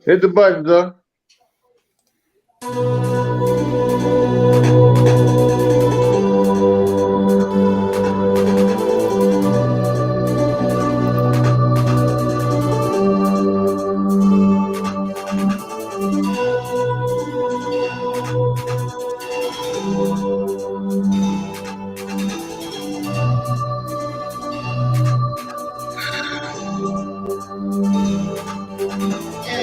Hit the button, though.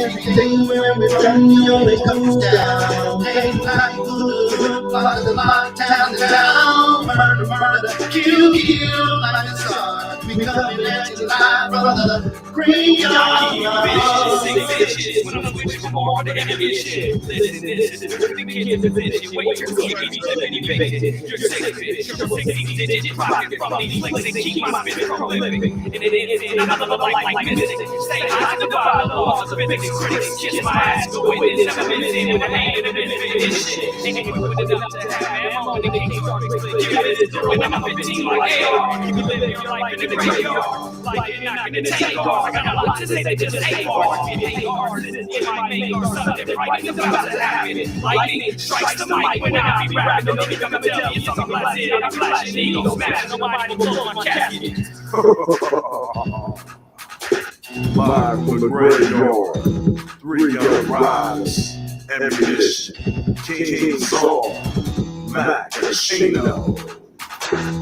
Everything when we run, you always comes down. Ain't like good, like the lockdown is down. Murder, murder, kill, kill, like the sun. We coming at you live from the green yard. Bitches, when I'm switching from more to enemy shit. Listen, this is the kid position. Wait, you're You're sick, bitch. You're 60 digit profit from these flicks that keep my spit from living. And it is another life like this. Stay high to the bottom, laws of physics. Critics kiss my ass, go in this 7 minutes in with a hand and this shit. Ain't equipped enough to have ammo when the game starts. You it is when I'm 15 like AR. You live your life in the graveyard. Like you're not gonna take off. I got a lot to say, they just hate hard. It ain't hard, it might make our subject right. It's about to happen. Lightning strikes the mic when I be rapping. Nobody come and tell you something like that. I'm flashing eagles, smash. Nobody will blow my casket. Live from the graveyard, 3 gun riders, ammunition, King Saul, Mac, Casino.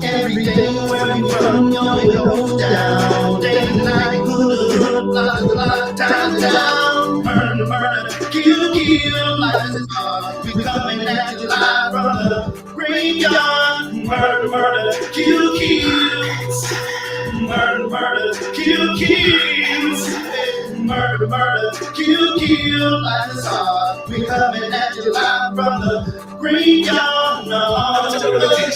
Everything when we run, you always goes down. Day and night, good, lockdown down. Murder, murder, kill, kill, life is hard. We coming at you live from the graveyard. Murder, murder, kill, kill. Murder, murder, kill, kill. Murder, murder, kill, kill, life is hard. We coming at you live from the graveyard. No.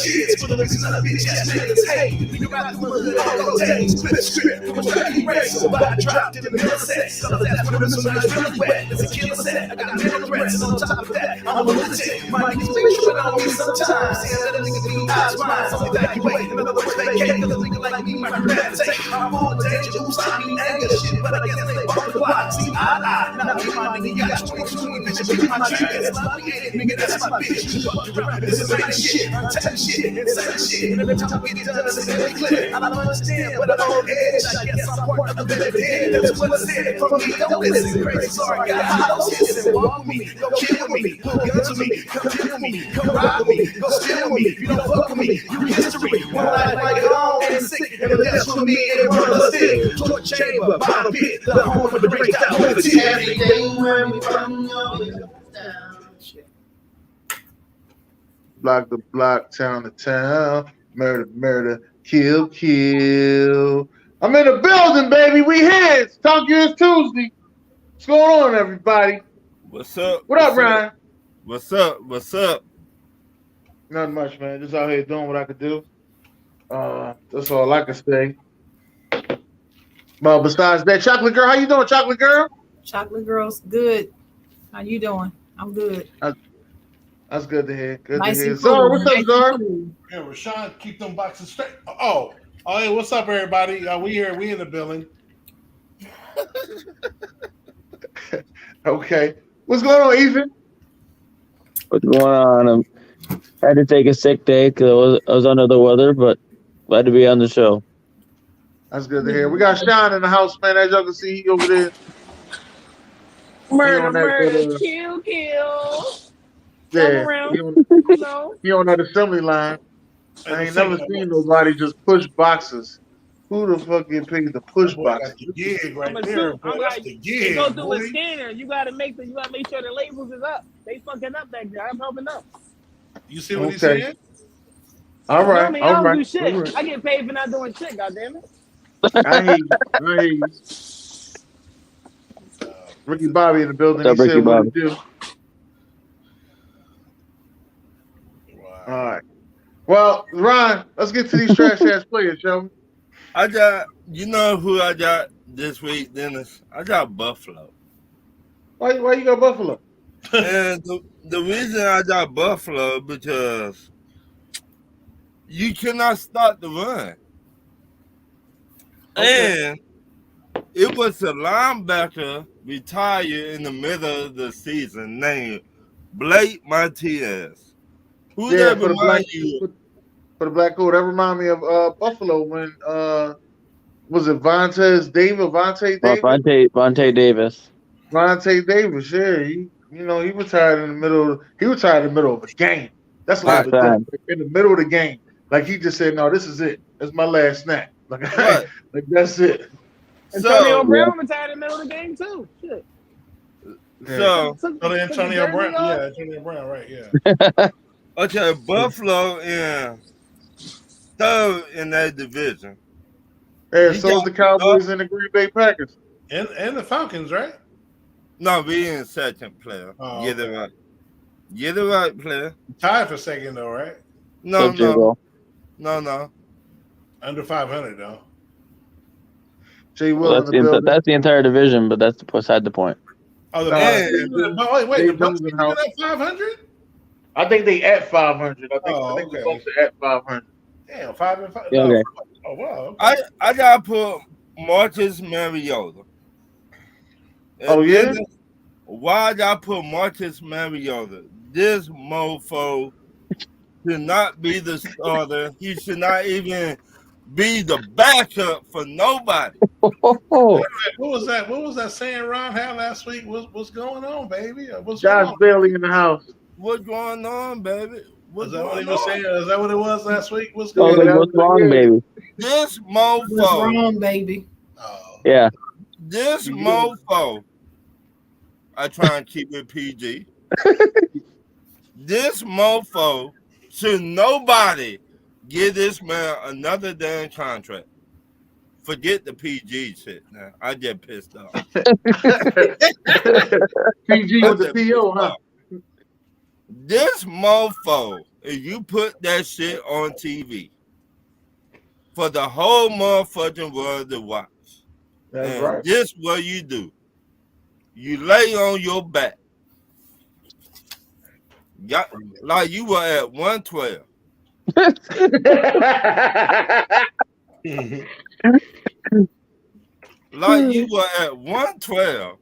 Kids, for the reason I bitch ass niggas hate. We got the hood all those days. Flip script, from a tracky race. So I dropped in the middle set. So that's when the nice really wet. It's a killer set. I got middle threats. And on top of that, I'm a lunatic. My niggas be tripping on me sometimes. See, that nigga be eyes mine. So evacuate. In other words, vacate. Cause a nigga like me might premeditate. I'm full of danger. Oops, I mean anger shit. But I guess they bought the block. See, I. Now me, my nigga, you got 22 bitch. Be my triggers. Nigga, that's my bitch. This is ain't shit. I'm telling shit. Insane shit. And every time we get done, it's very clear. I don't understand, but I'm on edge. I guess I'm part of the living. That's what it's said. From me, don't listen. Crazy, sorry, got hollows hissing. Walk with me, go kill me, pull guns with me, come kill me, come rob me, go steal me. You don't fuck with me, you read history. One life like home and sick, and the death's for me and one of the stick. Torture chamber, bottom pit, the home of the break down with the team. Every day when we run, you always goes down. Block to block, town to town, murder, murder, kill, kill. I'm in the building, baby. We here. It's Talk Years Tuesday. What's going on, everybody? What's up? What up, Ryan? What's up? What's up? Nothing much, man. Just out here doing what I could do. That's all I can say. Well, besides that, Chocolate Girl, how you doing, Chocolate Girl? Chocolate Girl's good. How you doing? I'm good. That's good to hear. Good nice to hear. And Zara, cool. what's up, Nice Zara? and cool. Yeah, Rashawn, keep them boxes straight. Oh, hey, what's up, everybody? We here. We in the building. Okay. What's going on, Ethan? What's going on? I had to take a sick day because I was under the weather, but glad to be on the show. That's good to hear. We got Sean in the house, man. As y'all can see, he over there. Murder, on that murder, good, kill, kill. Yeah, around. No. he on that assembly line. I ain't never seen nobody just push boxes. Who the fuck get paid to push boxes? The gig right I'm there, I'm boy. That's like, the they gig, go through boy. a scanner. You gotta make sure the labels is up. They fucking up back there. I'm helping up. You see what he's Okay. saying? All right, I mean, all I don't right. do shit. All right. I get paid for not doing shit. Goddammit. I hear you. I hear you. Ricky Bobby in the building. What's up, He Ricky said what Bobby? to do. Wow. All right. Well, Ron, let's get to these trash ass players, shall we? I got, you know who I got this week, Dennis? I got Buffalo. Why you got Buffalo? And the reason I got Buffalo because you cannot stop the run. Okay. And It was a linebacker retired in the middle of the season named Blake Martinez. Who Yeah, that remind you? for the Black Colt. That remind me of Buffalo when was it Vontae Davis? Vontae Davis. Vontae Davis, yeah. He retired in the middle. He retired in the middle of a game. That's what I Big was doing. time. In the middle of the game, like he just said, "No, this is it. That's my last snap. Like, Right. like that's it." Antonio So, Brown retired in the middle of the game too. Shit. so Antonio jersey Brown. off. Yeah, Antonio Brown, right? Yeah. okay, Buffalo in third in that division. Yeah, You so is got the Cowboys and the Green Bay Packers. And the Falcons, right? no, we in second player. Oh, Get it okay. right. Get it right, player. Tied for second though, right? No, So no, no. Under 500 though. Jay Well, Will in the building. that's the entire division, but that's beside the point. Oh, the And Bucks. Wait, Jay the Bucks Jones in even house. at 500? I think they at 500. I think Oh, the okay. Bucks are at 500. Damn, 5 and 5. Yeah, No. okay. Oh wow. Okay. I gotta put Marcus Mariota. Oh, yeah? then why I gotta put Marcus Mariota? This mofo should not be the starter. He should not even be the backup for nobody. What was that? What was that saying Ron had last week? What's going on, baby? What's going Josh on? Bailey in the house. What's going on, baby? Is What's that what he going was on? saying? Is that what it was last week? What's I was going like, on? what's wrong, baby? This What's mofo, wrong, baby? Oh. Yeah. this mofo. I try and keep it PG. This mofo should nobody give this man another damn contract. Forget the PG shit now. I get pissed off. PG with the PO, huh? This mofo, if you put that shit on TV for the whole motherfucking world to watch, That's and right. this what you do. You lay on your back. Like you were at 112. Like you were at 112.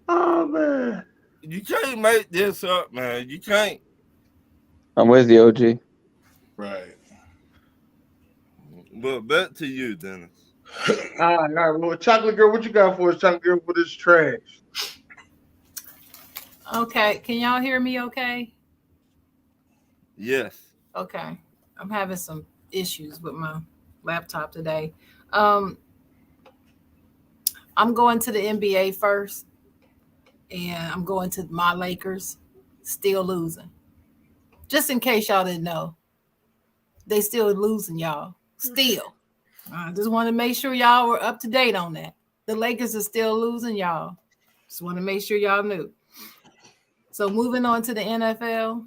Oh, man. You can't make this up, man. You can't. I'm with you, OG. Right. But back to you, Dennis. All right. Well, Chocolate Girl, what you got for us, Chocolate Girl, for this trash? Okay, can y'all hear me okay? Yes. Okay. I'm having some issues with my laptop today. I'm going to the NBA first, and I'm going to my Lakers, still losing. Just in case y'all didn't know, they still losing, y'all. Still. I just want to make sure y'all were up to date on that. The Lakers are still losing, y'all. Just want to make sure y'all knew. So moving on to the NFL.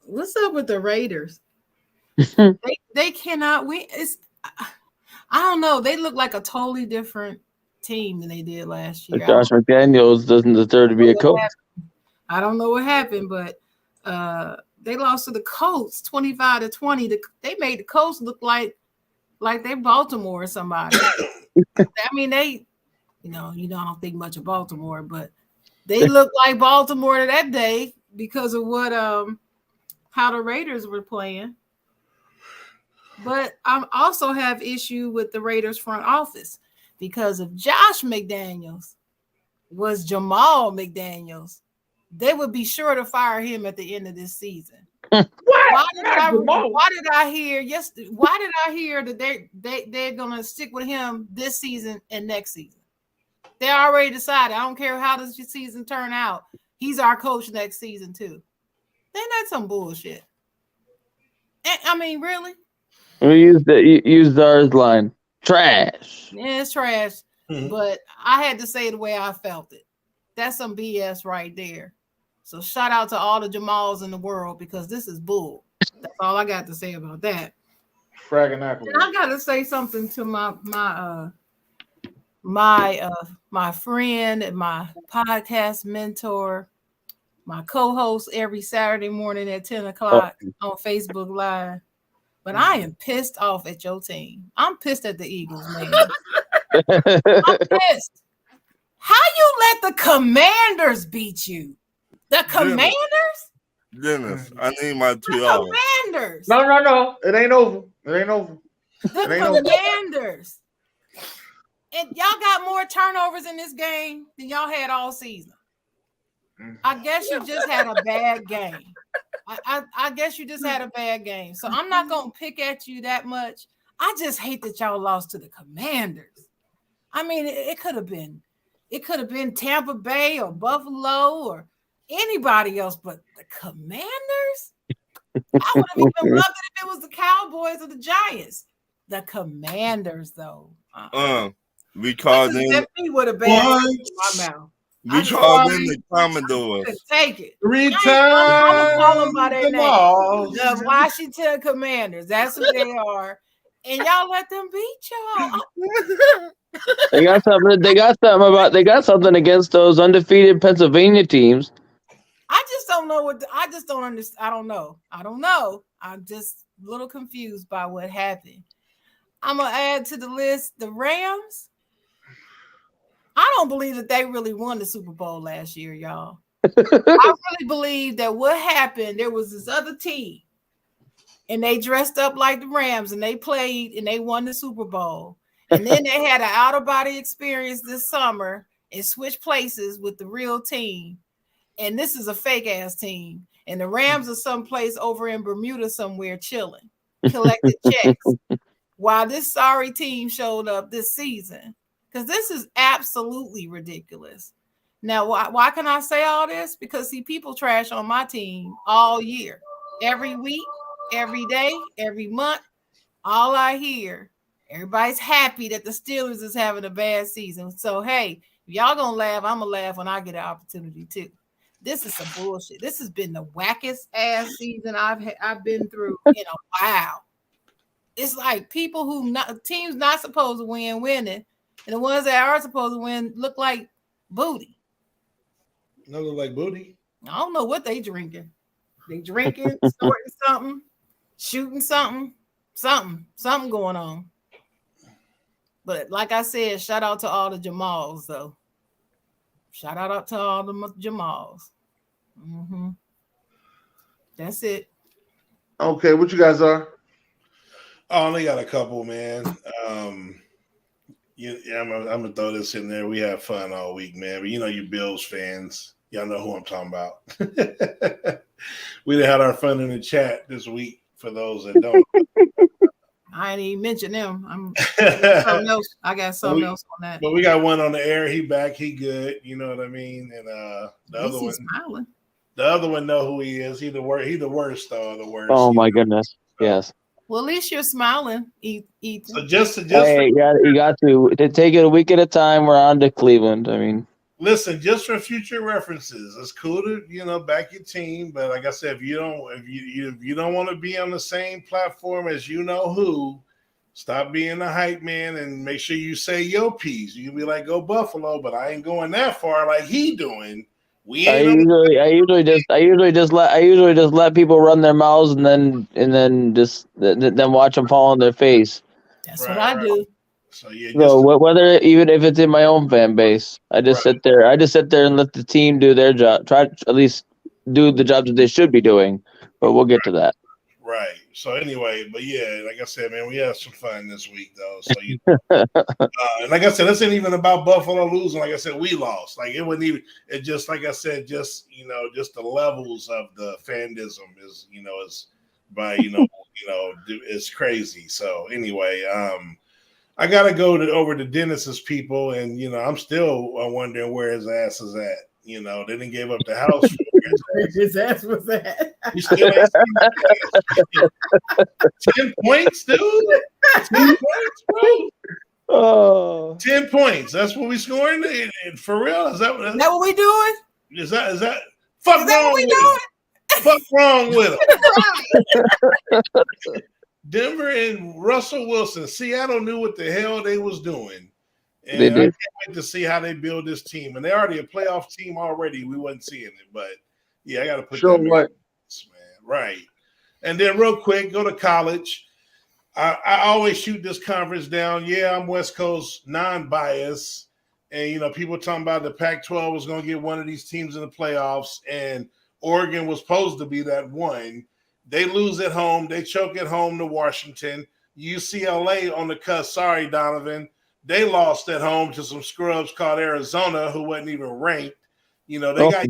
What's up with the Raiders? they cannot win. I don't know. They look like a totally different team than they did last year. Josh McDaniels doesn't deserve to be a coach. I don't know what happened, but they lost to the Colts 25-20. They made the Colts look like they Baltimore or somebody. I mean, I don't think much of Baltimore, but they looked like Baltimore that day because of what how the Raiders were playing. But I also have issue with the Raiders front office because if Josh McDaniels was Jamal McDaniels, they would be sure to fire him at the end of this season. Why did I hear that they're gonna stick with him this season and next season? They already decided. I don't care how this season turn out. He's our coach next season too. Then that's some bullshit. I mean, really? We use ours line. Trash. Yeah, it's trash. Mhm. But I had to say it the way I felt it. That's some BS right there. So shout out to all the Jamals in the world because this is bull. That's all I got to say about that. Fragging apple. And I got to say something to my friend and my podcast mentor, my co-host every Saturday morning at 10 o'clock on Facebook Live. but I am pissed off at your team. I'm pissed at the Eagles, man. I'm pissed. How you let the Commanders beat you? The Commanders? Dennis, I need my 2 The hours. Commanders. No. It ain't over. The Commanders. And y'all got more turnovers in this game than y'all had all season. I guess you just had a bad game. I guess you just had a bad game. So I'm not going to pick at you that much. I just hate that y'all lost to the Commanders. I mean, it could have been Tampa Bay or Buffalo or anybody else, but the Commanders? I would have even loved it if it was the Cowboys or the Giants. The Commanders, though. We called in. Me with a bad in my mouth. We called in the Commodores. Take it. 3 times. I'm gonna call them by their name. Balls. The Washington Commanders. That's who they are. And y'all let them beat y'all. They got something against those undefeated Pennsylvania teams. I just don't know I just don't understand. I don't know. I'm just a little confused by what happened. I'm gonna add to the list the Rams. I don't believe that they really won the Super Bowl last year, y'all. I really believe that what happened, there was this other team, and they dressed up like the Rams, and they played, and they won the Super Bowl. And then they had an out-of-body experience this summer and switched places with the real team. And this is a fake-ass team. And the Rams are someplace over in Bermuda somewhere chilling, collecting checks, while this sorry team showed up this season. Because this is absolutely ridiculous. Now, why can I say all this? Because, see, people trash on my team all year. Every week, every day, every month, all I hear, everybody's happy that the Steelers is having a bad season. So, hey, if y'all going to laugh, I'm going to laugh when I get an opportunity, too. This is some bullshit. This has been the wackest ass season I've been through in a while. It's like people teams not supposed to win winning. And the ones that are supposed to win look like booty. No, look like booty. I don't know what they drinking. They drinking, snorting something, shooting something going on. But like I said, shout out to all the Jamals, though. Shout out to all the Jamals. Mm-hmm. That's it. Okay, what you guys are? I only got a couple, man. I'm gonna throw this in there. We have fun all week, man. But you Bills fans, y'all know who I'm talking about. We had our fun in the chat this week. For those that don't, I ain't even mention them. I got something else on that. But we got one on the air. He back. He good. You know what I mean? And the other one, smiling. The other one know who he is. He the worst though. The worst. Oh my goodness. Yes. Well, at least you're smiling, Ethan. So just hey, you got to take it a week at a time. We're on to Cleveland. I mean, listen, just for future references, it's cool to back your team, but like I said, if you don't want to be on the same platform as who, stop being a hype man and make sure you say your piece. You can be like, go Buffalo, but I ain't going that far like he doing. I usually just let people run their mouths and then watch them fall on their face. That's what I do. So whether even if it's in my own fan base, I just sit there and let the team do their job. Try to at least do the job that they should be doing. But we'll get to that. Right. So anyway, but yeah, like I said, man, we had some fun this week though. So and like I said, this ain't even about Buffalo losing. Like I said, we lost. Like it wasn't even. It just like I said, just the levels of the fandism is is by it's crazy. So anyway, I gotta go over to Dennis's people, and I'm still wondering where his ass is at. They didn't give up the house. His ass was at. You still ain't seen 10 points, dude. 10 points, bro. Oh, 10 points. That's what we scoring for real. Is that what we doing? Is that fuck wrong with him? Fuck wrong with him. Denver and Russell Wilson, Seattle knew what the hell they was doing. And I can't wait to see how they build this team. And they're already a playoff team already. We wasn't seeing it, but yeah, I got to put that in, man. Right. And then real quick, go to college. I always shoot this conference down. Yeah, I'm West Coast non-biased. And, people talking about the Pac-12 was going to get one of these teams in the playoffs, and Oregon was supposed to be that one. They lose at home. They choke at home to Washington. UCLA on the cusp. Sorry, Donovan. They lost at home to some scrubs called Arizona, who wasn't even ranked. They got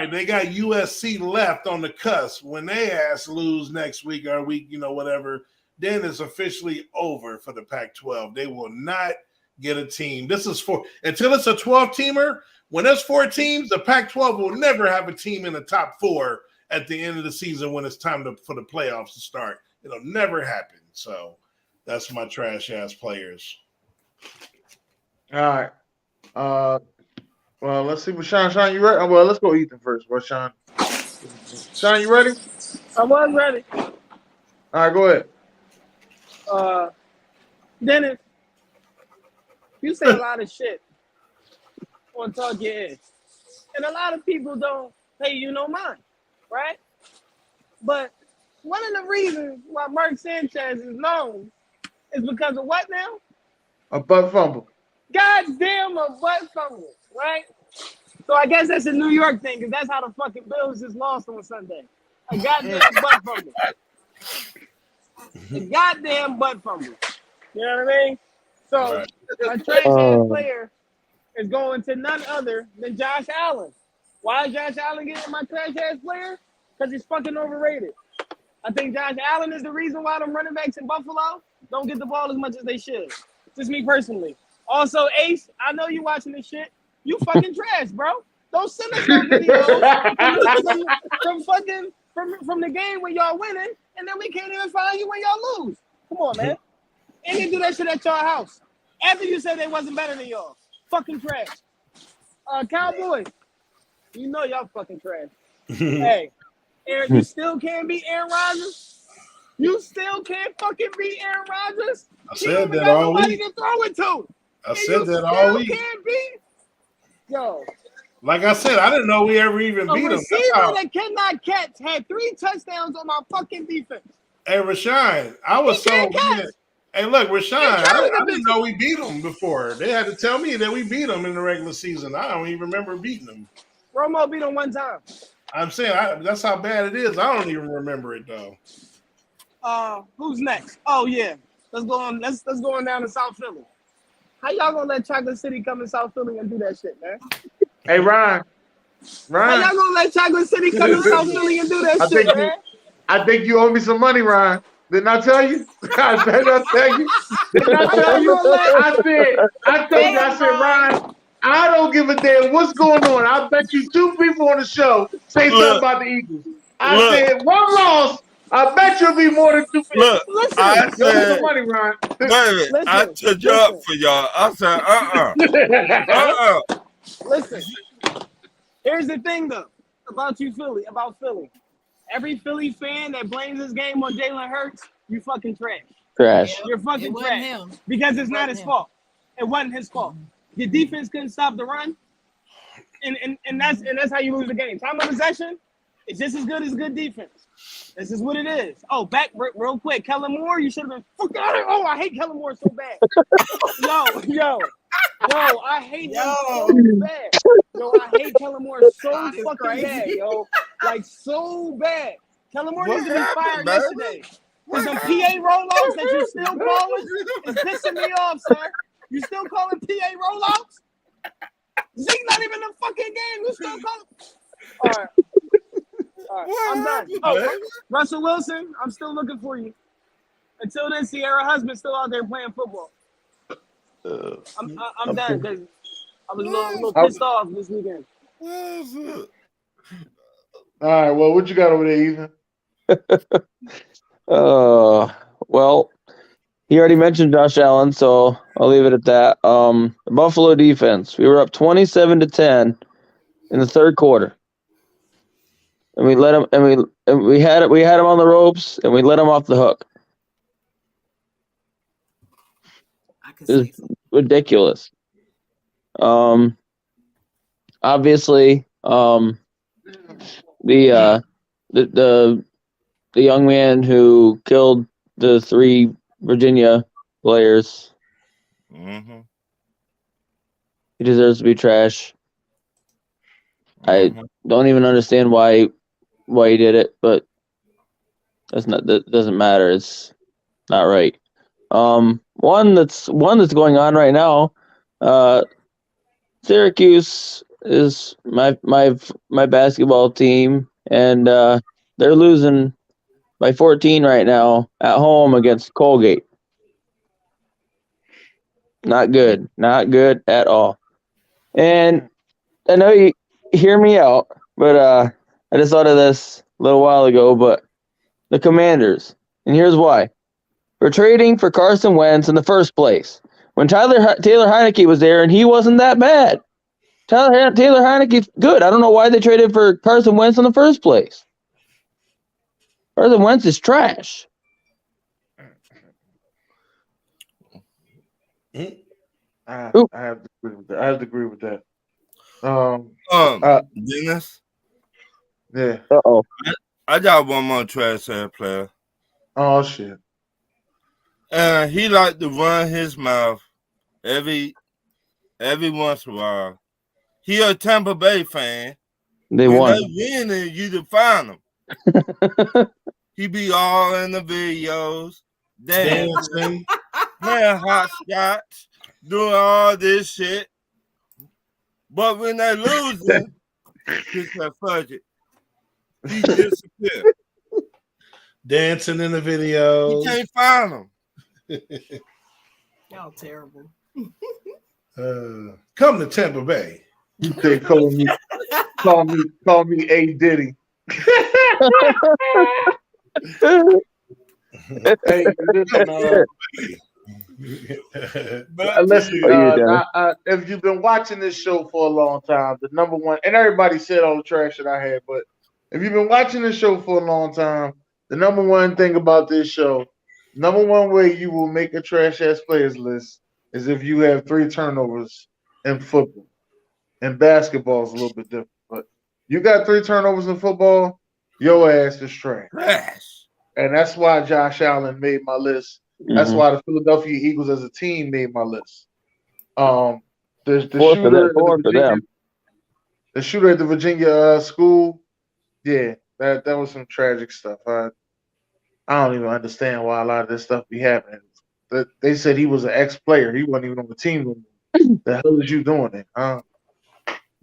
they got USC left on the cusp. When they lose next week or week, whatever, then it's officially over for the Pac-12. They will not get a team. This is until it's a 12-teamer. When there's 4 teams, the Pac-12 will never have a team in the top 4 at the end of the season when it's time for the playoffs to start. It'll never happen. So that's my trash ass players. All right. Well, let's see what Sean, you ready? Well, let's go Ethan first. What, Sean? Sean, you ready? I was ready. All right, go ahead. Dennis, you say a lot of shit on Talk Your Head. And a lot of people don't pay you no mind, right? But one of the reasons why Mark Sanchez is known is because of what now? A butt fumble. Goddamn, a butt fumble, right? So I guess that's a New York thing, because that's how the fucking Bills just lost on Sunday. A goddamn butt fumble. A goddamn butt fumble. You know what I mean? So my trash ass player is going to none other than Josh Allen. Why is Josh Allen getting my trash ass player? Because he's fucking overrated. I think Josh Allen is the reason why them running backs in Buffalo don't get the ball as much as they should. Just me personally. Also, Ace, I know you watching this shit. You fucking trash, bro. Don't send us no videos from the game when y'all winning, and then we can't even find you when y'all lose. Come on, man. And they do that shit at y'all house. After you said they wasn't better than y'all. Fucking trash. Cowboys, you know y'all fucking trash. Hey, Aaron, you still can't beat Aaron Rodgers? You still can't fucking beat Aaron Rodgers? I said that all week. To throw it to. I said that all week. Can't beat? Yo. Like I said, I didn't know we ever even beat him. A receiver that cannot catch had 3 touchdowns on my fucking defense. Hey, Rashawn, I was so mad. Hey, look, Rashawn, I didn't know we beat them before. They had to tell me that we beat them in the regular season. I don't even remember beating them. Romo beat them one time. I'm saying that's how bad it is. I don't even remember it though. Who's next? Oh yeah, let's go on. Let's go on down to South Philly. How y'all gonna let Chocolate City come to South Philly and do that shit, man? Hey, Ryan. How y'all gonna let Chocolate City come to South Philly and do that shit, man? I think you owe me some money, Ryan. Didn't I tell you? I tell you. Didn't I tell you? I said, Ryan, I don't give a damn what's going on. I bet you 2 people on the show say something about the Eagles. I said, one loss. I bet you'll be more than 2 people. Look, I said, some money, Ryan. Baby, I took you up for y'all. I said, Listen, here's the thing, though, about Philly. Every Philly fan that blames this game on Jalen Hurts, you fucking trash. You're fucking trash. Because it's not his fault. It wasn't his fault. Your defense couldn't stop the run, and that's how you lose the game. Time of possession is just as good as good defense. This is what it is. Oh, back real quick, Kellen Moore, you should have been. Oh, I hate Kellen Moore so bad. Yo, I hate him so bad. Yo, I hate Kellen Moore so fucking bad, yo. Like, so bad. Kellen Moore needs to be fired yesterday. There's some PA rollouts that you still calling is pissing me off, sir. You still calling PA rollouts? Zeke's not even in the fucking game. You still calling? All right, I'm done. Oh, Russell Wilson, I'm still looking for you. Until then, Sierra husband's still out there playing football. I'm done because I was a little pissed off this weekend. All right, well, what you got over there, Ethan? Well, he already mentioned Josh Allen, so I'll leave it at that. The Buffalo defense, we were up 27-10 in the third quarter. And we let him, and we had him on the ropes, and we let him off the hook. It was ridiculous. Obviously, the young man who killed the 3 Virginia players. Mm-hmm. He deserves to be trash. Mm-hmm. I don't even understand why he did it, but that doesn't matter. It's not right. One that's going on right now. Syracuse is my basketball team, and they're losing by 14 right now at home against Colgate. Not good at all. And I know you hear me out, but I just thought of this a little while ago. But the Commanders, and here's why: for trading for Carson Wentz in the first place when Taylor Heineke was there, and he wasn't that bad. Taylor Heineke's good. I don't know why they traded for Carson Wentz in the first place. Carson Wentz is trash. I have to agree with that. Dennis. Yeah. Uh-oh. I got one more trash ass player. Oh shit. He like to run his mouth every once in a while. He a Tampa Bay fan. They when won. They winning, you define him. He be all in the videos, dancing, playing hopscotch, doing all this shit. But when they losing, it's that fudge. He disappeared. Dancing in the video. You can't find him. Y'all terrible. Come to Tampa Bay. They call me A Diddy. Hey, listen, if you've been watching this show for a long time, the number one, and everybody said all the trash that I had, but if you've been watching this show for a long time, the number one thing about this show, number one way you will make a trash ass players list is if you have 3 turnovers in football. And basketball is a little bit different, but you got 3 turnovers in football, your ass is trash. And that's why Josh Allen made my list. That's why the Philadelphia Eagles as a team made my list. The shooter at the Virginia school, yeah, that was some tragic stuff. I don't even understand why a lot of this stuff be happening. They said he was an ex-player. He wasn't even on the team anymore. The hell is you doing it?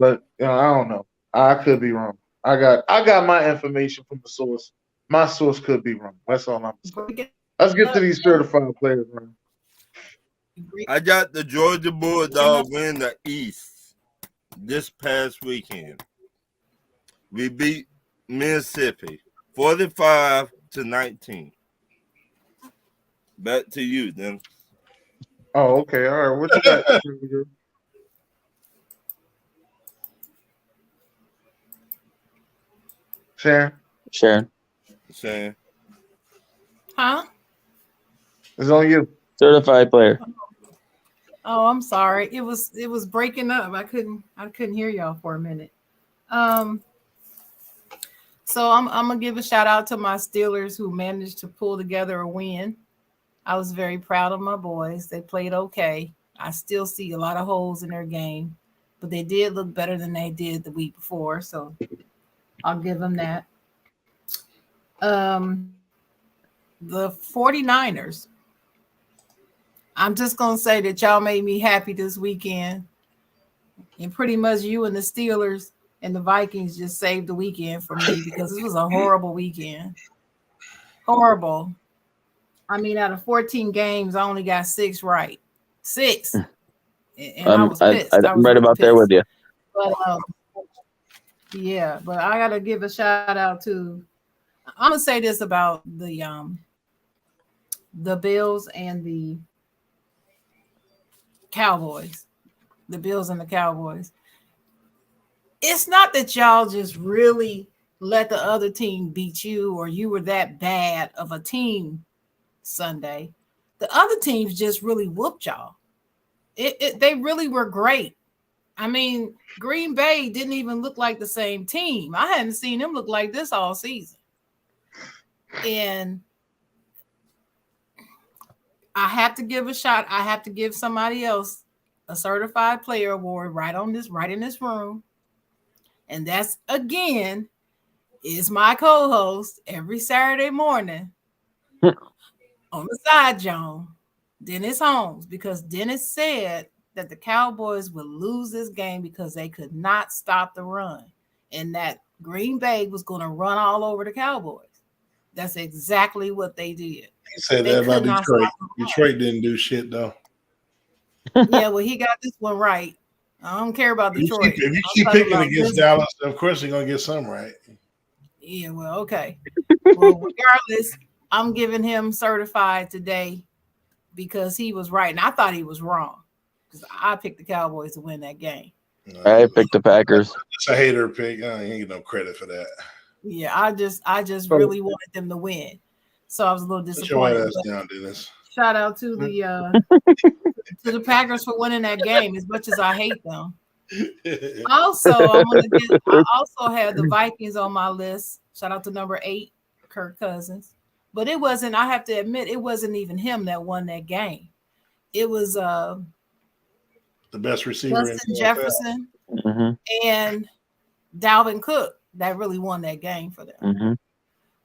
But I don't know. I could be wrong. I got my information from the source. My source could be wrong. That's all I'm saying. Let's get to these certified players, man. I got the Georgia Bulldogs win the East this past weekend. We beat Mississippi 45-19. Back to you, then. Oh, okay. All right. What you got? Sharon. Huh? It's on you. Certified player. Oh, I'm sorry. It was breaking up. I couldn't hear y'all for a minute. So I'm gonna give a shout out to my Steelers who managed to pull together a win. I was very proud of my boys. They played okay. I still see a lot of holes in their game, but they did look better than they did the week before. So I'll give them that. The 49ers. I'm just going to say that y'all made me happy this weekend. And pretty much you and the Steelers and the Vikings just saved the weekend for me because this was a horrible weekend. Horrible. I mean, out of 14 games, I only got 6 right. 6. And I was pissed. I'm right about there with you. But yeah, but I got to give a shout out to, I'm going to say this about the Bills and the Cowboys. The Bills and the Cowboys. It's not that y'all just really let the other team beat you or you were that bad of a team Sunday. The other teams just really whooped y'all. They really were great. I mean, Green Bay didn't even look like the same team. I hadn't seen them look like this all season. And I have to give a shot. I have to give somebody else a certified player award right in this room. And that's again is my co-host every Saturday morning on the side, John, Dennis Holmes, because Dennis said that the Cowboys would lose this game because they could not stop the run, and that Green Bay was going to run all over the Cowboys. That's exactly what they did. He said that about Detroit. Detroit didn't do shit though. Yeah, well, he got this one right. I don't care about Detroit. If you keep picking against Dallas, of course you're gonna get some right. Yeah, well, okay. Well, regardless, I'm giving him certified today because he was right, and I thought he was wrong because I picked the Cowboys to win that game. I picked the Packers. It's a hater pick. I ain't get no credit for that. Yeah, I just really wanted them to win, so I was a little disappointed. Shout out to the Packers for winning that game, as much as I hate them. Also, I also had the Vikings on my list. Shout out to number 8, Kirk Cousins. But it wasn't, I have to admit, it wasn't even him that won that game. It was the best receiver, Justin Jefferson and Dalvin Cook that really won that game for them.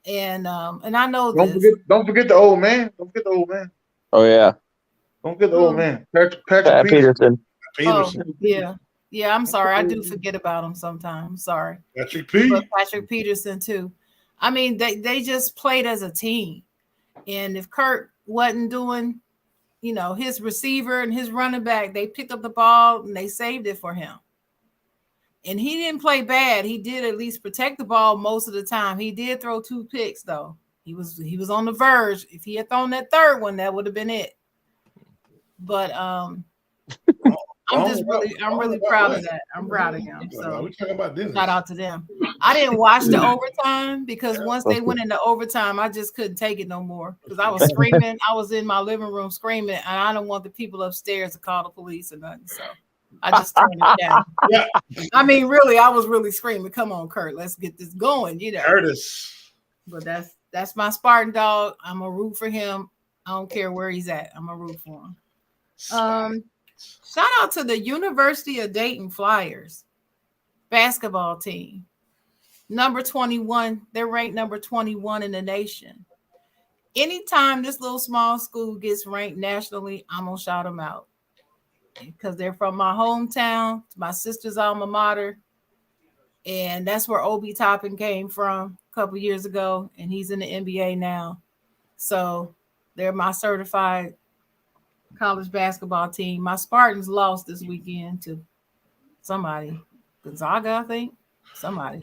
And I know don't forget the old man. Don't forget the old man. Oh yeah. Don't forget the old man. Patrick Peterson. Oh, yeah. Yeah, I'm sorry. I do forget about him sometimes. Sorry. Patrick Peterson too. I mean, they just played as a team. And if Kirk wasn't doing, his receiver and his running back, they picked up the ball and they saved it for him. And he didn't play bad. He did at least protect the ball most of the time. He did throw 2 picks though. He was on the verge. If he had thrown that third one, that would have been it. But I'm really proud of that. I'm proud of him. So shout out to them. I didn't watch the overtime because once they went into overtime, I just couldn't take it no more because I was screaming. I was in my living room screaming, and I don't want the people upstairs to call the police or nothing. So I just turned it down. Yeah. I mean, really, I was really screaming. Come on, Kurt, let's get this going. Curtis. But that's my Spartan dog. I'm gonna root for him. I don't care where he's at. I'm gonna root for him. Shout out to the University of Dayton Flyers basketball team. Number 21. They're ranked number 21 in the nation. Anytime this little small school gets ranked nationally, I'm going to shout them out because they're from my hometown, my sister's alma mater, and that's where Obi Toppin came from a couple years ago, and he's in the NBA now. So they're my certified college basketball team. My Spartans lost this weekend to somebody, Gonzaga, I think. Somebody.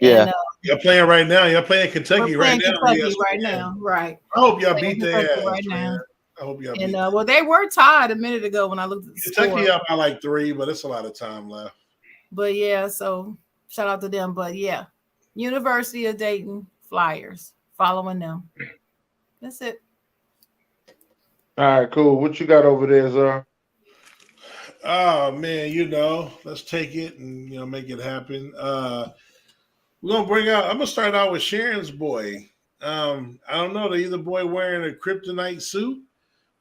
Yeah. And, you're playing right now. You're playing Kentucky right now. Kentucky right now, right? I hope y'all beat their ass right now. I hope y'all. And well, they were tied a minute ago when I looked at the Kentucky score. up by like 3, but it's a lot of time left. But yeah, so shout out to them. But yeah, University of Dayton Flyers, following them. That's it. All right, cool. What you got over there, Zara? Oh man, let's take it and make it happen. We're gonna I'm gonna start out with Sharon's boy. I don't know, the other boy wearing a kryptonite suit,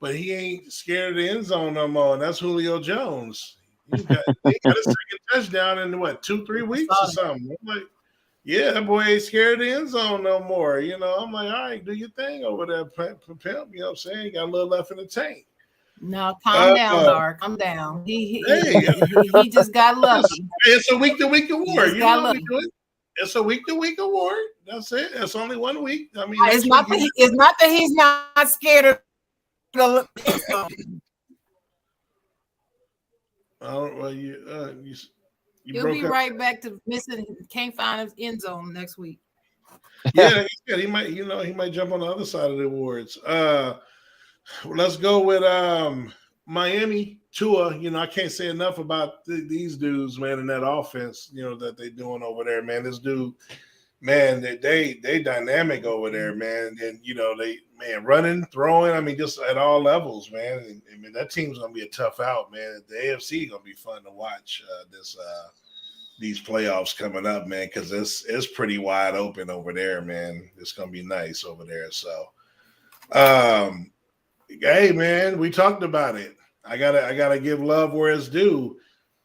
but he ain't scared of the end zone no more, and that's Julio Jones. He got a second touchdown in 2-3 weeks or something. I'm like, yeah, that boy ain't scared of the end zone no more. I'm like, all right, do your thing over there, pimp. You know what I'm saying? You got a little left in the tank. No, calm down, Dark. Calm down. He just got lucky. It's a week-to-week award. It's a week-to-week award. That's it. It's only 1 week. I mean, it's not that he's not scared of the. He'll be right back to missing. Can't find his end zone next week. Yeah, he might. He might jump on the other side of the awards. Let's go with Miami. Tua. I can't say enough about these dudes, man, in that offense. That they doing over there, man. This dude, man, they dynamic over there, man. And they running, throwing. I mean, just at all levels, man. I mean, that team's gonna be a tough out, man. The AFC gonna be fun to watch these playoffs coming up, man, because it's pretty wide open over there, man. It's gonna be nice over there. So, Hey man, we talked about it. I gotta give love where it's due.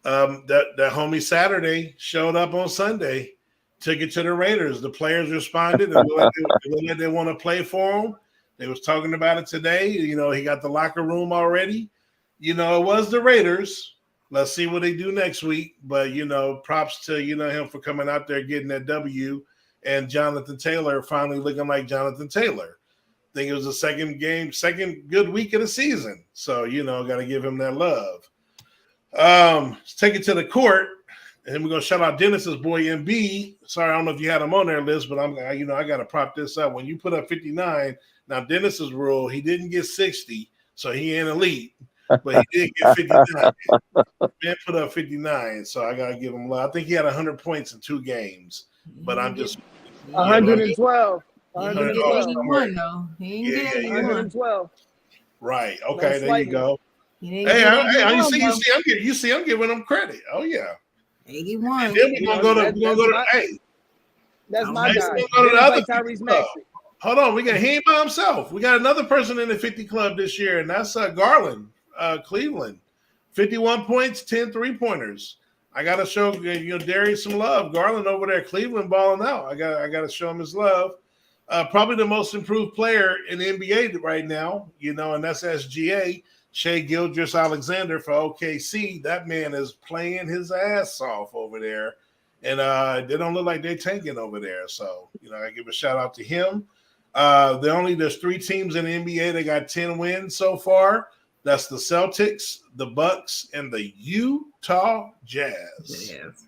That homie Saturday showed up on Sunday, took it to the Raiders. The players responded. It looked like they want to play for him. They was talking about it today. You know, he got the locker room already. You know, it was the Raiders. Let's see what they do next week. But you know, props to him for coming out there getting that W, and Jonathan Taylor finally looking like Jonathan Taylor. I think it was the second good week of the season. So, got to give him that love. Let's take it to the court. And we're going to shout out Dennis's boy, MB. Sorry, I don't know if you had him on there, Liz, but I got to prop this up. When you put up 59, now Dennis's rule, he didn't get 60, so he ain't elite. But he did get 59. Man put up 59, so I got to give him love. I think he had 100 points in 2 games. But I'm just... 112. 181 though. He ain't get 112. Right. Okay. There you go. Hey, you see, I'm giving them credit. Oh yeah. 81. And then we're gonna go to. Hey, that's my guy. Go to the other Tyrese Maxey. Hold on, he ain't by himself. We got another person in the 50 club this year, and that's Garland, Cleveland. 51 points, 10 3-pointers. I gotta show Darius some love. Garland over there, Cleveland balling out. I gotta show him his love. Probably the most improved player in the NBA right now, and that's SGA, Shai Gilgeous-Alexander for OKC. That man is playing his ass off over there, and they don't look like they're tanking over there. So, I give a shout out to him. There's 3 teams in the NBA that got 10 wins so far. That's the Celtics, the Bucks, and the Utah Jazz. Yes.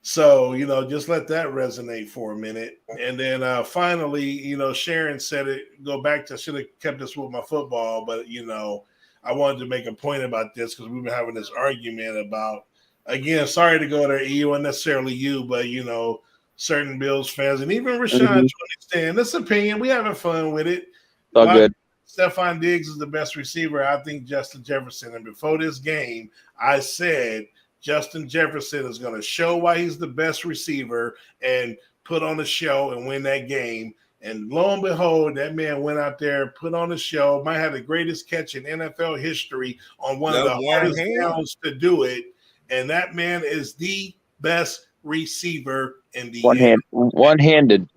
So, just let that resonate for a minute. And then finally, Sharon said it, go back to, should have kept this with my football, but, I wanted to make a point about this because we've been having this argument about, again, sorry to go there, E, wasn't necessarily you, but, certain Bills fans, and even Rashawn to an extent, this opinion, we having fun with it. All good. Stephon Diggs is the best receiver. I think Justin Jefferson. And before this game, I said Justin Jefferson is going to show why he's the best receiver and put on a show and win that game. And lo and behold, that man went out there, put on a show, might have the greatest catch in NFL history on one of the hardest downs to do it. And that man is the best receiver in the one-handed.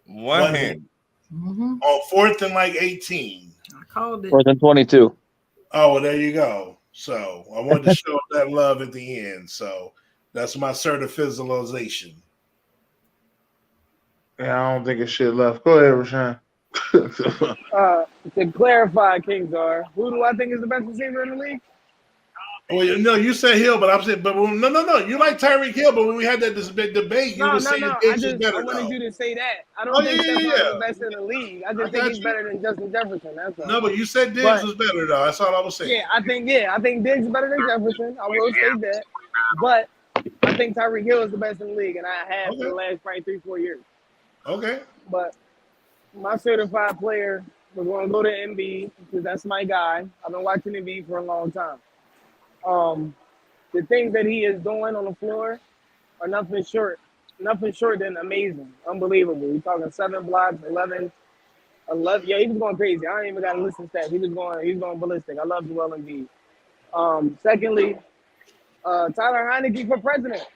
On 4th and 18. I called it. 4th and 22. Oh, well, there you go. So I wanted to show that love at the end. So that's my certification. Yeah, I don't think it's shit left. Go ahead, Rashawn. To clarify, Kingsar, who do I think is the best receiver in the league? Well, you said Hill, but I'm saying, no. You like Tyreek Hill, but when we had that debate, you were saying Diggs is better. I wanted you to say that. I don't think Stephon's the best in the league. I just think he's better than Justin Jefferson. That's all. No, but you said Diggs was better, though. That's all I was saying. Yeah, I think Diggs is better than Jefferson. I will say that. But I think Tyreek Hill is the best in the league, and I have for the last probably 3-4 years. Okay. But my certified player was going to go to Embiid because that's my guy. I've been watching Embiid for a long time. The things that he is doing on the floor are nothing short than amazing, unbelievable. We're talking 7 blocks, 11. Yeah, he was going crazy. I don't even got to listen to stats. He was going ballistic. I love Joel Embiid. Secondly, Tyler Heineke for president.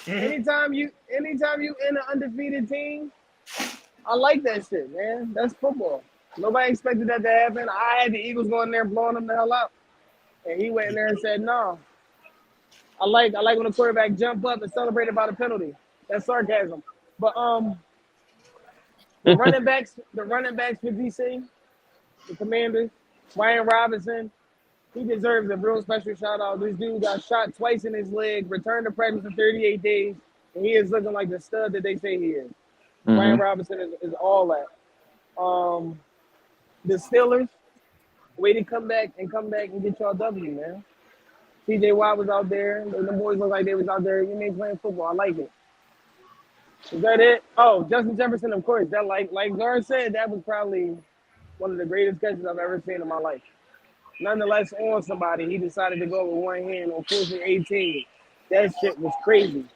Anytime you in an undefeated team, I like that shit, man. That's football. Nobody expected that to happen. I had the Eagles going there blowing them the hell out. And he went in there and said, no. I like when the quarterback jump up and celebrate about a penalty. That's sarcasm. But the running backs for DC, the Commanders, Brian Robinson, he deserves a real special shout out. This dude got shot twice in his leg, returned to practice for 38 days, and he is looking like the stud that they say he is. Brian Robinson is all that. The Steelers, way to come back and get y'all W, man. TJ Watt was out there. The boys look like they was out there. You ain't playing football. I like it. Is that it? Oh, Justin Jefferson, of course. That like Gar said, that was probably one of the greatest catches I've ever seen in my life. Nonetheless, on somebody, he decided to go with one hand on 4th and 18. That shit was crazy.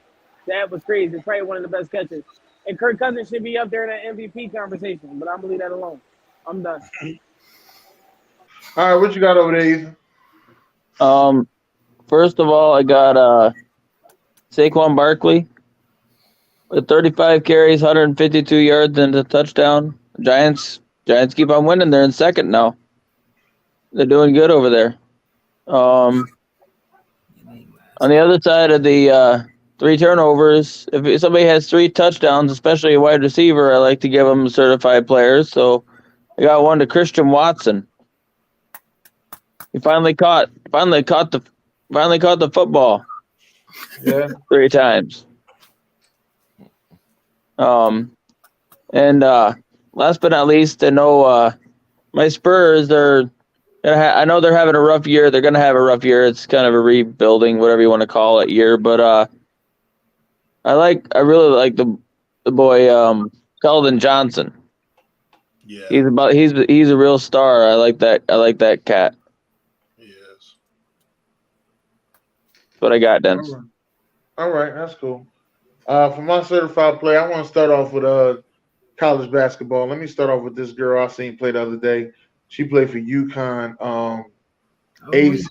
That was crazy. It's probably one of the best catches. And Kirk Cousins should be up there in that MVP conversation, but I'm going to leave that alone. I'm done. All right, what you got over there, Ethan? First of all, I got Saquon Barkley with 35 carries, 152 yards, and a touchdown. Giants keep on winning. They're in second now. They're doing good over there. On the other side of the 3 turnovers, if somebody has 3 touchdowns, especially a wide receiver, I like to give them certified players. So I got one to Christian Watson. He finally caught the football. Yeah. 3 times. And last but not least, I know my Spurs are. I know they're having a rough year. They're going to have a rough year. It's kind of a rebuilding, whatever you want to call it, year. But I really like the boy Keldon Johnson. Yeah, he's a real star. I like that cat. He is. That's what I got, Dennis. All right, that's cool. For my certified player, I want to start off with college basketball. Let me start off with this girl I seen play the other day. She played for UConn. AZ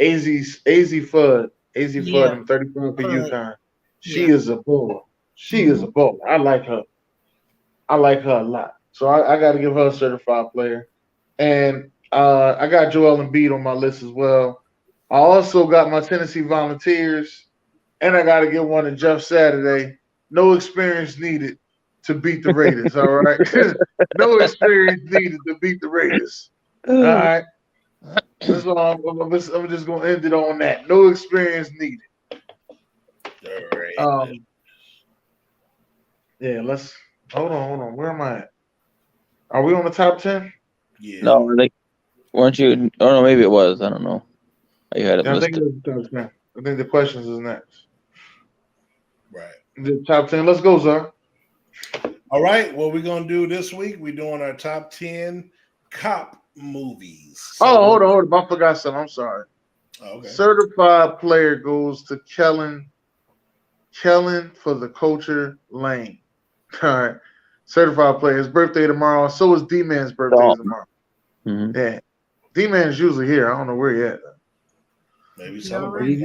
Fudd. AZ Fudd. I'm 34 for UConn. She is a bull. She is a bull. I like her. I like her a lot. So I got to give her a certified player. And I got Joel Embiid on my list as well. I also got my Tennessee Volunteers. And I got to give one to Jeff Saturday. No experience needed to beat the Raiders, all right? No experience needed to beat the Raiders. All right? That's all I'm just going to end it on that. No experience needed. All right. Yeah, let's – hold on. Where am I at? Are we on the top 10? Yeah. No, weren't you? Oh, no, maybe it was. I don't know. You had it listed. I think the questions is next. Right. The top 10. Let's go, sir. All right. What we're going to do this week, we're doing our top 10 cop movies. So hold on. I forgot something. I'm sorry. Okay. Certified player goes to Kellen for the culture lane. All right. Certified player. His birthday tomorrow. So is D-Man's birthday tomorrow. Mm-hmm. Yeah. D-Man's usually here. I don't know where he at. Maybe celebrate.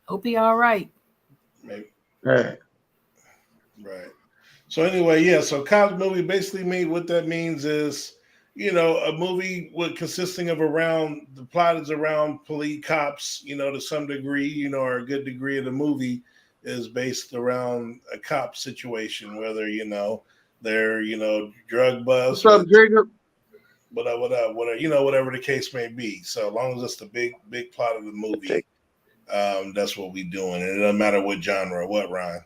Hope he all right. Maybe. Right. So anyway, yeah. So cop movie basically what that means is, a movie consisting of the plot is around police cops, to some degree, or a good degree of the movie is based around a cop situation, whether, they're, drug bust. What's up, Jacob? Whatever the case may be. So as long as it's the big plot of the movie, that's what we're doing. And it doesn't matter what genre. What, Ryan?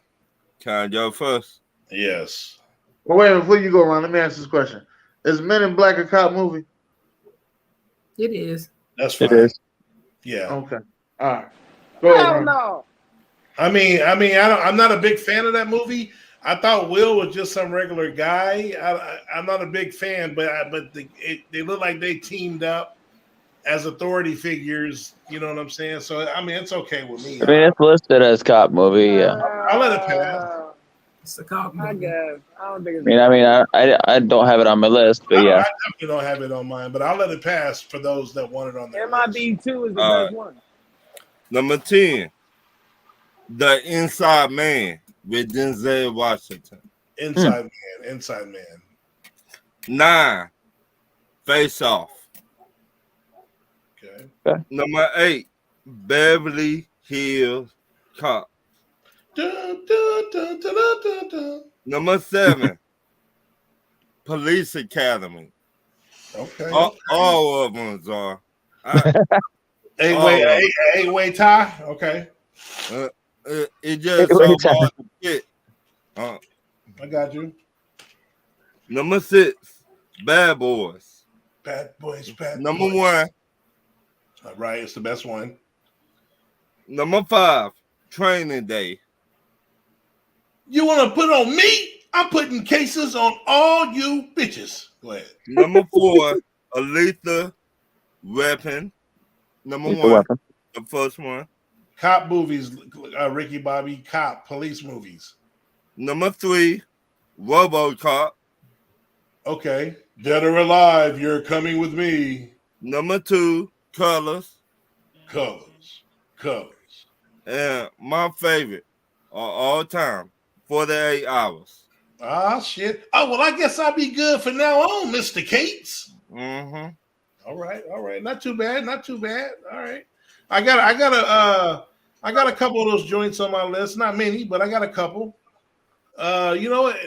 Can I go first? Yes. Well, wait a minute, before you go, Ron, let me ask this question. Is Men in Black a cop movie? It is. That's fine. It is. Yeah. Okay. All right. Go ahead, Ron. No. I'm not a big fan of that movie. I thought Will was just some regular guy. I'm not a big fan, but they look like they teamed up as authority figures. You know what I'm saying? So it's okay with me. It's listed as cop movie. Yeah. I'll let it pass. It's a cop movie. I guess. I don't think it's. I don't have it on my list, but yeah. I definitely don't have it on mine, but I'll let it pass for those that want it on their list. MIB2 is the best one. Number 10, The Inside Man with Denzel Washington. Inside Man. 9, Face Off. Okay. Number 8, Beverly Hills Cop. Number 7, Police Academy. Okay. All of them are. Eight-way tie. Okay. It just so hard to fit. I got you. Number 6, Bad Boys. Bad Boys. Number 1. All right, it's the best one. Number 5, Training Day. You want to put on me? I'm putting cases on all you bitches. Go ahead. Number 4, A Lethal Weapon. Number 1, the first one. Cop movies, Ricky Bobby. Cop police movies. Number 3, RoboCop. Okay. Dead or alive, you're coming with me. Number 2, Colors. Colors. And my favorite of all time, 48 Hours. Ah, shit. Oh, well, I guess I'll be good for now on, Mr. Cates. Mm-hmm. All right. Not too bad. All right. I got a couple of those joints on my list. Not many, but I got a couple. You know what?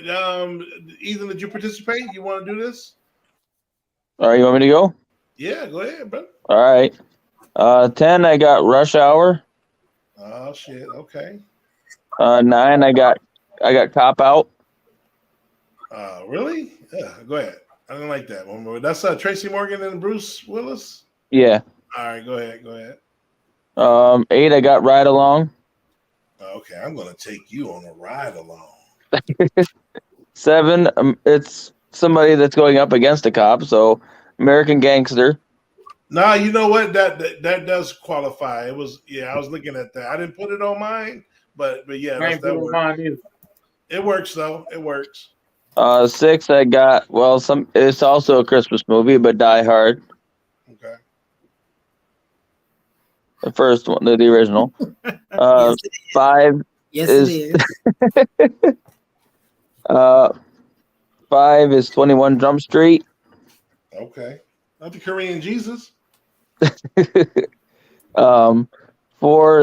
Ethan, did you participate? You want to do this? All right, you want me to go? Yeah, go ahead, bro. All right. 10, I got Rush Hour. Oh shit. Okay. 9, I got Cop Out. Really? Yeah. Go ahead. I didn't like that one. That's Tracy Morgan and Bruce Willis. Yeah. All right. Go ahead. 8, I got Ride Along. Okay, I'm gonna take you on a ride along. 7, it's somebody that's going up against a cop, so American Gangster. Nah, you know what? That does qualify. It was I was looking at that. I didn't put it on mine, but yeah, that works. It works though. It works. 6, I got it's also a Christmas movie, but Die Hard. Okay. The first one, the original. 5 Yes, it is. 5 is 21 Jump Street. Okay. Not the Korean Jesus. 4,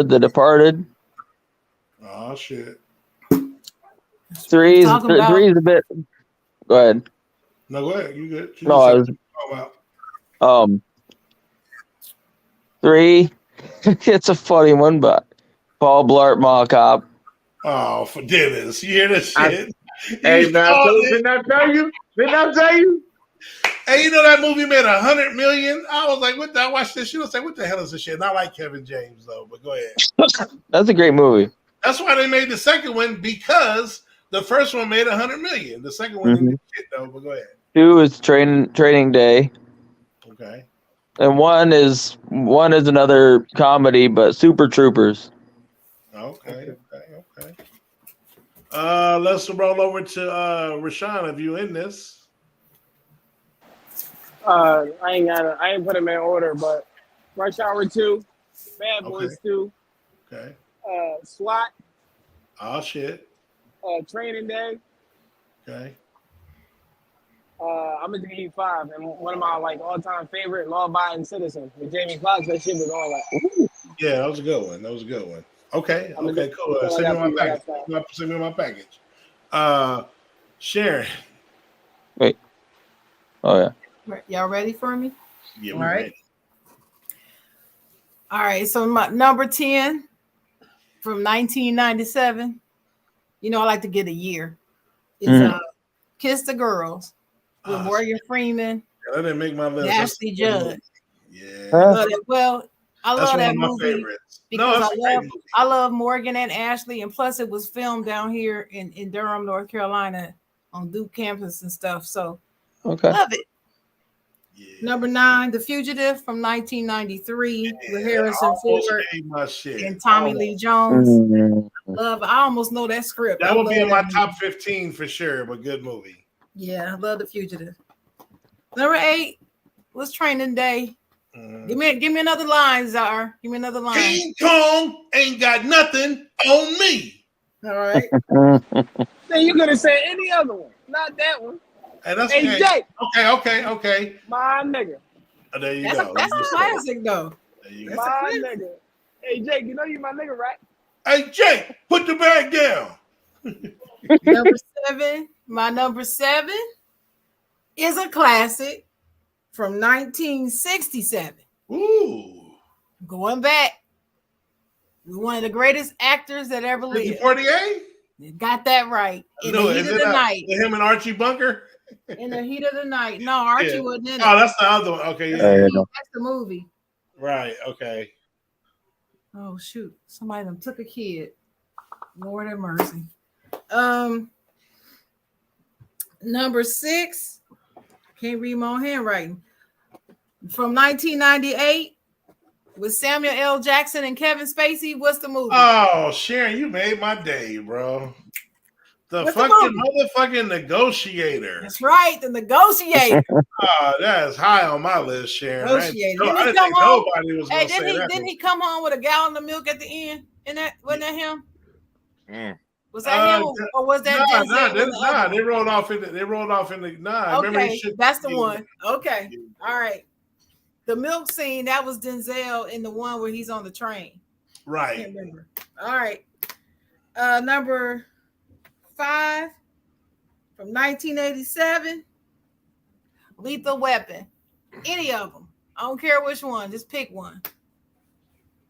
The Departed. Oh shit. 3 is a bit. Go ahead. No, go ahead. You good? I was. 3. It's a funny one, but Paul Blart Mall Cop. Oh, for Dennis, you hear this shit? Hey man, didn't I tell you? Hey, you know that movie made $100 million? I was like, what the? I watched this shit. I was like, what the hell is this shit? Not like Kevin James though, but go ahead. That's a great movie. That's why they made the second one, because the first one made $100 million. The second one didn't shit though, but go ahead. 2 is Training Day. Okay. And 1 is another comedy, but Super Troopers. Okay. Let's roll over to Rashawn. If you in this, I ain't put them in order, but Rush Hour 2, Bad Boys 2, okay. SWAT. Oh shit. Training Day. Okay. I'm gonna give you 5, and one of my all-time favorite, Law Abiding Citizen with Jamie Foxx. That shit was all like, yeah, that was a good one. Okay, cool. Send me my package. Sharon. Wait. Oh yeah. Y'all ready for me? Yeah. All right. All right. So my number 10 from 1997. You know, I like to get a year. It's Kiss the Girls with Morgan Freeman. That didn't make my list. Ashley Judd. Yeah. I love that movie favorites. because I love Morgan and Ashley, and plus it was filmed down here in Durham, North Carolina, on Duke campus and stuff. So love it. Yeah. Number 9, The Fugitive from 1993 with Harrison Ford and Tommy Lee Jones. Love. I almost know that script. That would be in my top 15 for sure, but good movie. Yeah, I love The Fugitive. Number 8 was Training Day. Give me another line, Czar. Give me another line. King Kong ain't got nothing on me. All right. Then you could have said any other one, not that one. Hey, that's hey, Jake. Okay. My nigga. Oh, there you go. That's a classic, though. My nigga. Hey, Jake, you know you my nigga, right? Hey, Jake, put the bag down. Number 7. My number 7 is a classic from 1967. Ooh. Going back. One of the greatest actors that ever lived. 48? Got that right. In the heat of the night. Him and Archie Bunker? In the heat of the night. No, Archie wasn't in it. Oh, that's the other one. Okay, that's the movie. Right, okay. Oh, shoot. Somebody done took a kid. Lord have mercy. Number 6. Can't read my own handwriting. From 1998 with Samuel L. Jackson and Kevin Spacey. What's the movie? Oh, Sharon, you made my day, bro. The What's fucking motherfucking Negotiator. That's right, the Negotiator. That is high on my list, Sharon. Negotiator. I didn't think nobody was going to say that. Didn't he come home with a gallon of milk at the end? Wasn't that him? Was that him, or was that Denzel? They rolled off in the. Okay, that's the one. Okay, all right. The milk scene, that was Denzel in the one where he's on the train. Right. I can't remember. All right. Number 5 from 1987. Lethal Weapon. Any of them. I don't care which one. Just pick one.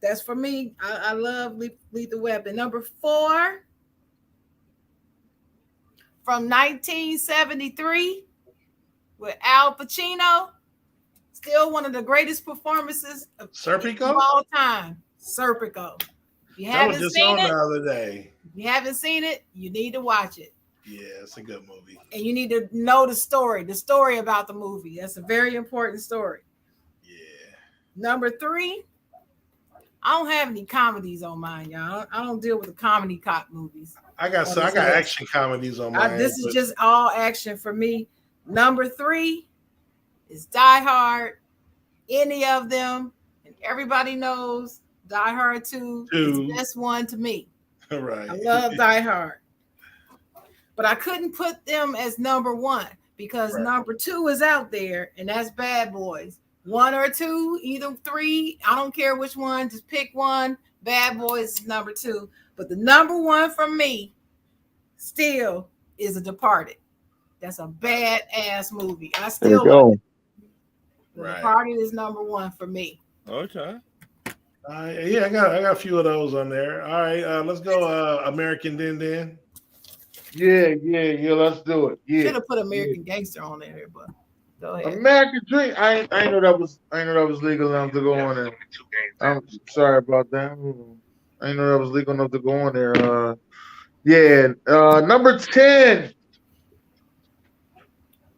That's for me. I love Lethal Weapon. Number 4 from 1973 with Al Pacino. Still one of the greatest performances of all time. Serpico. If you haven't seen it, the other day. If you haven't seen it, you need to watch it. Yeah, it's a good movie. And you need to know the story about the movie. That's a very important story. Yeah. Number 3, I don't have any comedies on mine, y'all. I don't deal with the comedy cop movies. I got action comedies on mine. This is just all action for me. Number 3 is Die Hard. Any of them, and everybody knows Die Hard 2 is the best one to me. Right. I love Die Hard. But I couldn't put them as number 1 because number 2 is out there, and that's Bad Boys. 1 or 2, either 3, I don't care which one, just pick one. Bad Boys is number 2. But the number 1 for me still is The Departed. That's a badass movie. I still love it. The Departed is number 1 for me. Okay. Yeah, I got a few of those on there. All right, let's go American Din. Yeah, let's do it. Yeah. Should have put American Gangster on there, but go ahead. American Dream. I know that was legal enough to go on there. I'm sorry about that. I know that was legal enough to go on there. Number 10.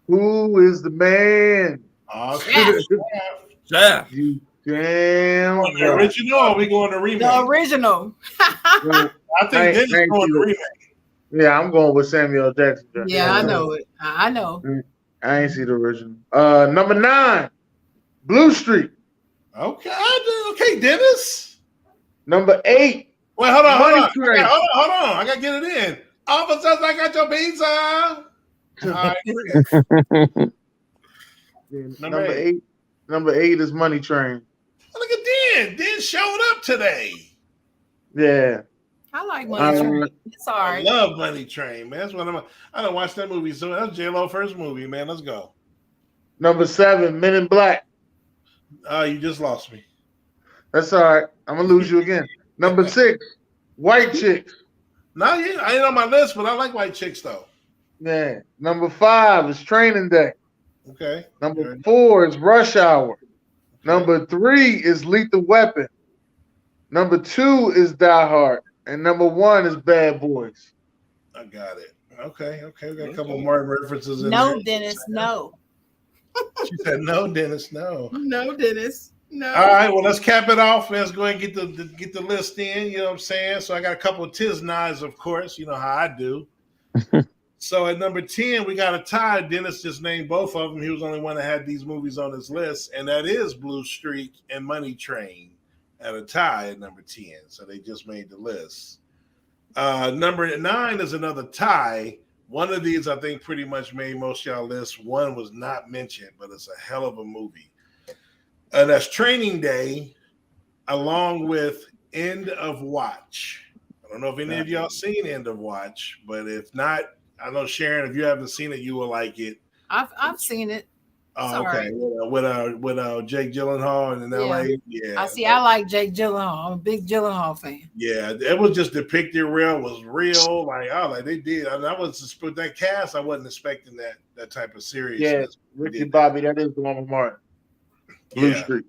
Who is the man? Yeah. You damn. The original, or we going to remake? The original. I think Dennis is going to remake. Yeah, I'm going with Samuel Jackson. Yeah, I know it. I know. I ain't see the original. Number 9, Blue Street. Okay, Dennis. Number 8. Wait, hold on. I gotta get it in. Officers, I got your pizza. All right. Number 8. Number 8 is Money Train. Look at Dan. Dan showed up today. Yeah. I like Money Train. It's all right. I love Money Train, man. That's what I don't watch that movie. So that's J-Lo first movie, man. Let's go. Number 7, Men in Black. You just lost me. That's all right. I'm gonna lose you again. Number 6, White Chicks. No, yeah, I ain't on my list, but I like White Chicks though. Yeah. Number 5 is Training Day. Okay. Number 4 is Rush Hour. Okay. Number 3 is Lethal Weapon. Number 2 is Die Hard. And number 1 is Bad Boys. I got it. Okay. We got a couple more references in there. No, Dennis, no. She said no, Dennis, no. No, Dennis, no. All right, well, let's cap it off. Let's go ahead and get the list in. You know what I'm saying? So I got a couple of Tiznais, of course. You know how I do. So at number 10, we got a tie. Dennis just named both of them. He was the only one that had these movies on his list, and that is Blue Streak and Money Train at a tie at number 10. So they just made the list. Number 9 is another tie. One of these, I think, pretty much made most of y'all lists. One was not mentioned, but it's a hell of a movie. That's Training Day, along with End of Watch. I don't know if any of y'all seen End of Watch, but if not, I know, Sharon, if you haven't seen it, you will like it. I've seen it. Oh, okay. Right. With Jake Gyllenhaal in LA. Yeah. I like Jake Gyllenhaal. I'm a big Gyllenhaal fan. Yeah, it was just depicted was real. Like they did. I was with that cast, I wasn't expecting that type of seriousness. Yeah, Ricky Bobby, that is the one with Martin. Blue Street.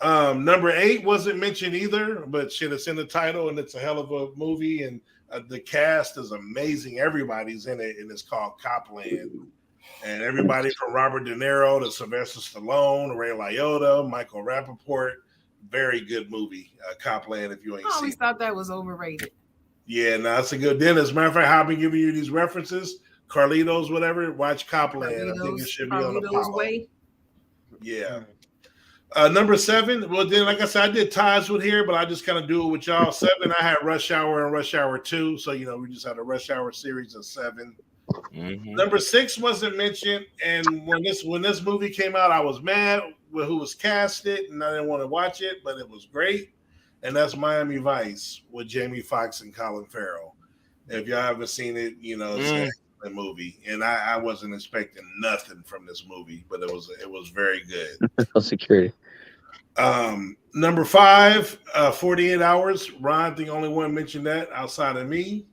Number 8 wasn't mentioned either, but shit, it's in the title and it's a hell of a movie, and the cast is amazing. Everybody's in it, and it's called Copland. And everybody from Robert De Niro to Sylvester Stallone, Ray Liotta, Michael Rappaport. Very good movie, Copland, if you ain't seen it. I always thought that was overrated. Yeah, no, that's a good. Then, as a matter of fact, I've been giving you these references. Carlitos, whatever. Watch Copland. I think it should be on Apollo. Way. Yeah. Number 7. Well, then, like I said, I did ties with here, but I just kind of do it with y'all. 7, I had Rush Hour and Rush Hour 2. So, we just had a Rush Hour series of 7. Mm-hmm. Number 6 wasn't mentioned. And when this movie came out, I was mad with who was casted, and I didn't want to watch it, but it was great. And that's Miami Vice with Jamie Foxx and Colin Farrell. If y'all haven't seen it, it's an excellent movie. And I wasn't expecting nothing from this movie, but it was very good. Security. Number 5, 48 Hours. Ron, the only one mentioned that outside of me.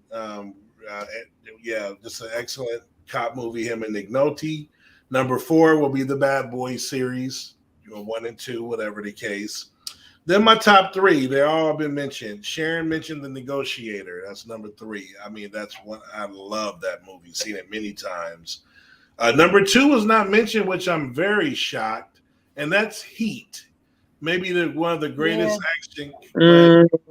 Just an excellent cop movie, him and Nick Nolte. Number 4 will be the Bad Boys series, 1 and 2, whatever the case. Then my top 3, they all have been mentioned. Sharon mentioned The Negotiator. That's number 3. I mean, that's one. I love that movie. Seen it many times. Number 2 was not mentioned, which I'm very shocked, and that's Heat. Maybe one of the greatest action.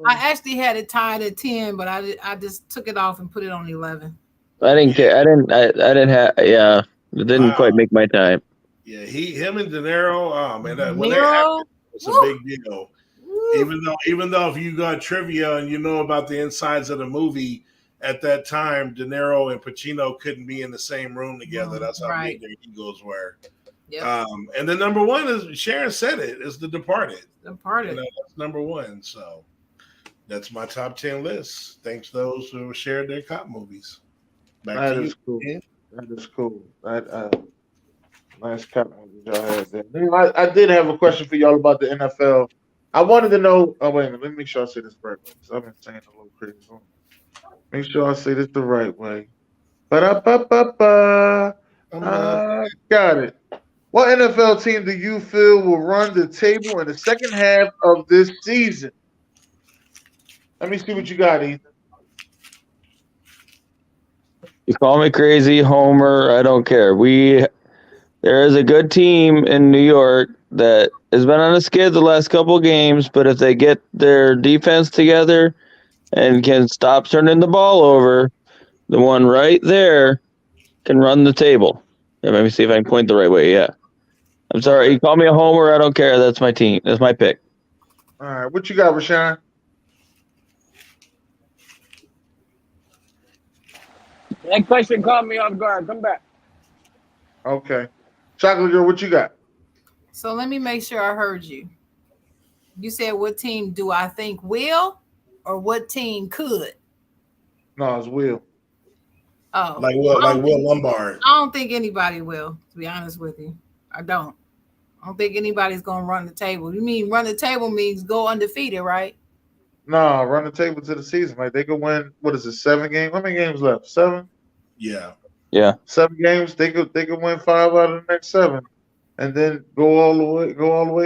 I actually had it tied at 10, but I just took it off and put it on 11. I didn't care. I didn't have. Yeah, it didn't quite make my time. Yeah, him and De Niro. Oh man, when they happened, it's a big deal. Even though if you got trivia and you know about the insides of the movie, at that time, De Niro and Pacino couldn't be in the same room together. That's how big their egos were. Yep. And the number 1 is, Sharon said it, is The Departed. Departed. That's number 1. So that's my top 10 list. Thanks to those who shared their cop movies. That is cool. That is cool. Nice cop movies y'all had there. I did have a question for y'all about the NFL. I wanted to know. Oh wait a minute, let me make sure I say this right way. I've been saying a little crazy. Make sure I say this the right way. Got it. What NFL team do you feel will run the table in the second half of this season? Let me see what you got, Ethan. You call me crazy, Homer. I don't care. There is a good team in New York that has been on a skid the last couple of games, but if they get their defense together and can stop turning the ball over, the one right there can run the table. Let me see if I can point the right way. Yeah. I'm sorry. You call me a homer. I don't care. That's my team. That's my pick. All right. What you got, Rashawn? That question caught me off guard. Come back. Okay. Chocolate Girl, what you got? So let me make sure I heard you. You said what team do I think will or what team could? No, it's will. Oh. Like Will Lombard. I don't think anybody will, to be honest with you. I don't think anybody's going to run the table. You mean run the table means go undefeated, right? No, run the table to the season. Like they could win, what is it, 7 games? How many games left? 7? Yeah. 7 games. They could win 5 out of the next 7. And then go all the way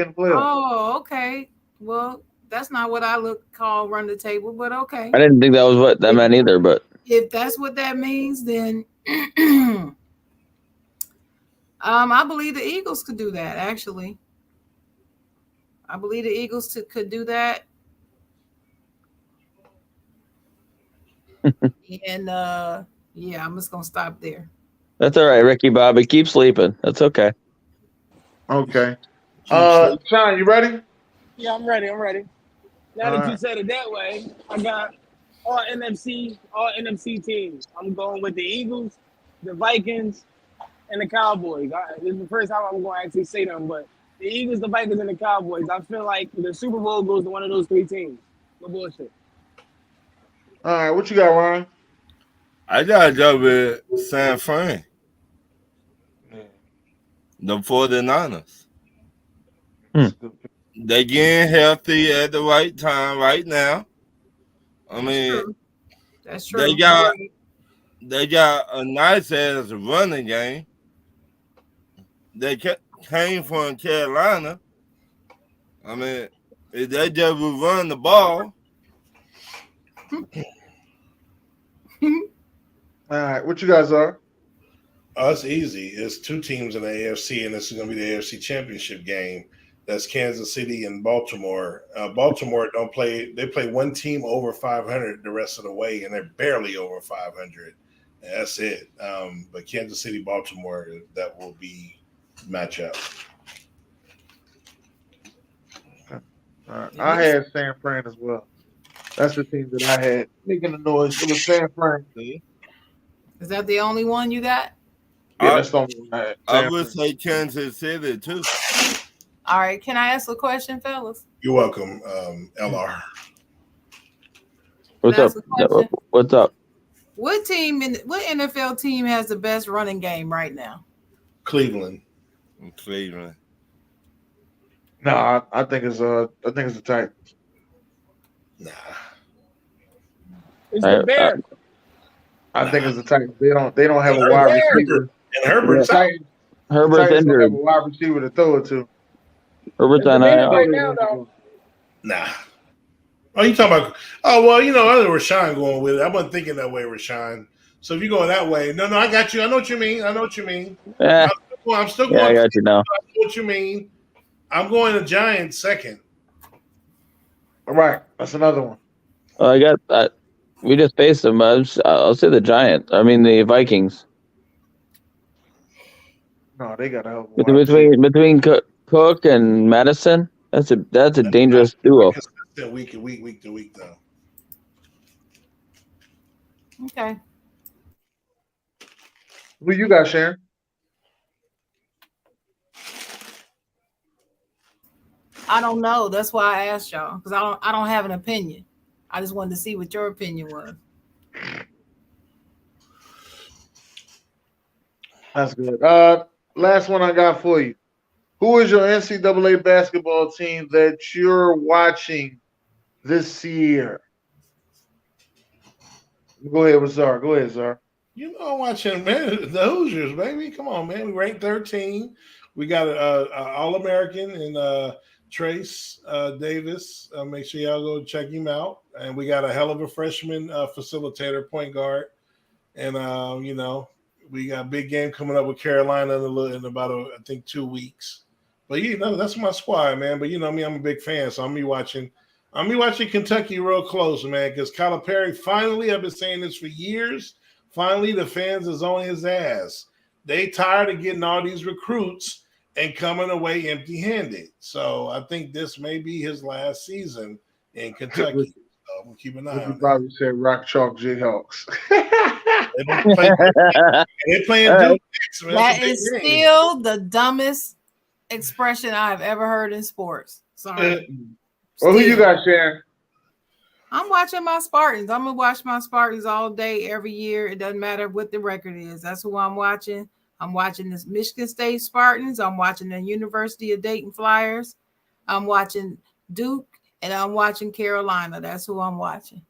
in the playoffs. Oh, okay. Well, that's not what I call run the table, but okay. I didn't think that was what that meant either, but if that's what that means, then I believe the Eagles could do that, actually. I believe the Eagles could do that. And I'm just gonna stop there. That's all right, Ricky Bobby. Keep sleeping. That's okay. Okay. Sean, you ready? Yeah, I'm ready. Now that you said it that way, I got all NFC teams. I'm going with the Eagles, the Vikings, and the Cowboys. This is the first time I'm going to actually say them, but the Eagles, the Vikings, and the Cowboys. I feel like the Super Bowl goes to one of those 3 teams. No bullshit. All right, what you got, Ryan? I got to go with San Fran. The 49ers. They getting healthy at the right time right now. I mean, that's true. They got a nice ass running game. They came from Carolina. I mean, if they just would run the ball. All right, what you guys are? Oh, it's easy. It's 2 teams in the AFC, and this is going to be the AFC Championship game. That's Kansas City and Baltimore. Baltimore don't play. They play one team over 500 the rest of the way, and they're barely over 500. And that's it. But Kansas City, Baltimore, that will be matchup. I had San Fran as well. That's the team that I had. Making the noise. It was San Fran. Is that the only one you got? Yeah, that's the only one I had. I would say Kansas City too. All right. Can I ask a question, fellas? You're welcome, LR. What's up? What's up? What NFL team has the best running game right now? Cleveland. Cleveland. No, I think it's the Titans. Nah. It's the Bears. I think it's the Titans. They don't have a wide receiver. And Herbert's injured. Have a wide receiver to throw it to. Herbert's on right now, though. Nah. Oh, you talking about? Oh, well, I know Rashawn going with it. I wasn't thinking that way, Rashawn. So if you're going that way, no, I got you. I know what you mean. Yeah. I'm still going. Yeah, I got you now. I know what you mean. I'm going to Giants second. All right, that's another one. We just faced them. I'll say the Giants. I mean the Vikings. No, they got to help. Between Cook and Madison, that's a dangerous duo. Week to week, though. Okay. Who you got, Sharon? I don't know. That's why I asked y'all, because I don't have an opinion. I just wanted to see what your opinion was. That's good. Last one I got for you. Who is your NCAA basketball team that you're watching this year? Go ahead with Czar. Go ahead, Czar. I'm watching, man, the Hoosiers, baby. Come on, man. We ranked 13. We got an All-American in Trace Davis. Make sure y'all go check him out. And we got a hell of a freshman facilitator, point guard. And, we got a big game coming up with Carolina in about, I think, 2 weeks. But, that's my squad, man. But, me, I'm a big fan. So I'm be watching Kentucky real close, man, because Calipari finally, I've been saying this for years, finally the fans is on his ass. They tired of getting all these recruits and coming away empty-handed. So I think this may be his last season in Kentucky. So we'll keep an eye on it. Probably said Rock Chalk Jayhawks. They're playing Duke. That is still the dumbest expression I've ever heard in sports. Sorry. Well, who you got, Sharon? I'm watching my Spartans. I'm gonna watch my Spartans all day, every year. It doesn't matter what the record is. That's who I'm watching. I'm watching the Michigan State Spartans. I'm watching the University of Dayton Flyers. I'm watching Duke, and I'm watching Carolina. That's who I'm watching.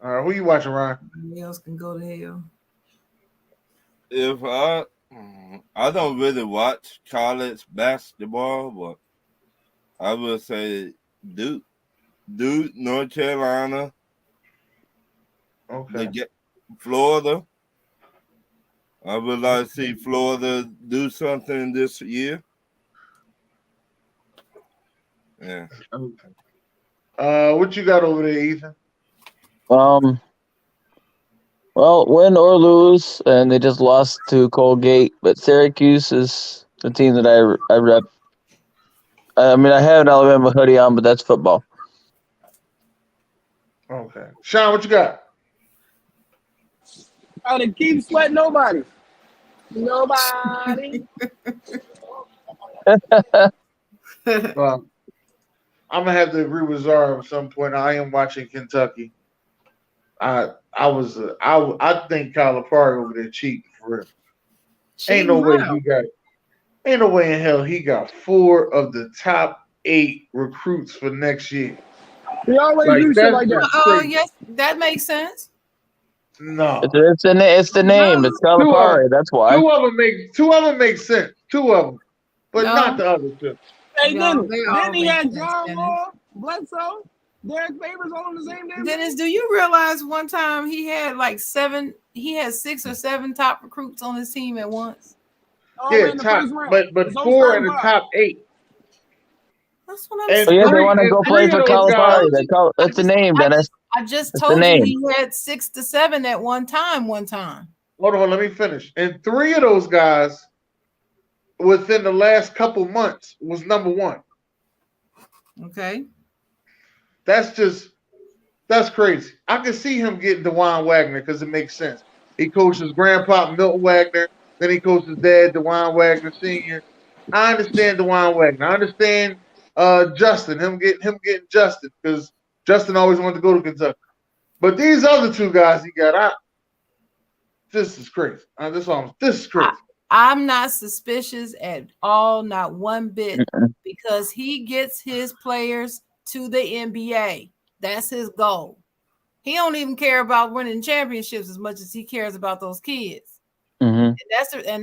All right, who you watching, Ryan? Somebody else can go to hell. If I don't really watch college basketball, but I would say Duke, North Carolina, okay, Florida. I would like to see Florida do something this year. Yeah. Okay. What you got over there, Ethan? Well, win or lose, and they just lost to Colgate, but Syracuse is the team that I rep. I mean, I have an Alabama hoodie on, but that's football. Okay. Sean, what you got? To keep sweating nobody. Nobody. Well, I'm gonna have to agree with Zara at some point. I am watching Kentucky. I think Calipari over there cheating for real. Ain't no way in hell he got 4 of the top 8 recruits for next year. He always do shit like that. Oh, yes, that makes sense. No, it's the name. It's Calipari. That's why. 2 of them make sense. 2 of them, but not the other 2. Hey, didn't he have John Wall, Bledsoe, Derek Favors all on the same day? Dennis, do you realize one time he had like 6 or 7 top recruits on his team at once? Yeah, top, but 4 in the top 8. That's what I'm saying. Oh, yeah, they want to go play for Calipari. That's the name, Dennis. I just told you he had 6 to 7 at one time. Hold on, let me finish. And 3 of those guys within the last couple months was number 1. Okay. That's crazy. I can see him getting DeJuan Wagner because it makes sense. He coached his grandpa, Milton Wagner. Then he coached his dad, DeJuan Wagner Sr. I understand DeJuan Wagner. I understand Justin, him getting Justin because Justin always wanted to go to Kentucky. But these other 2 guys he got, this is crazy. This is crazy. I'm not suspicious at all, not one bit, because he gets his players to the NBA. That's his goal. He don't even care about winning championships as much as he cares about those kids. And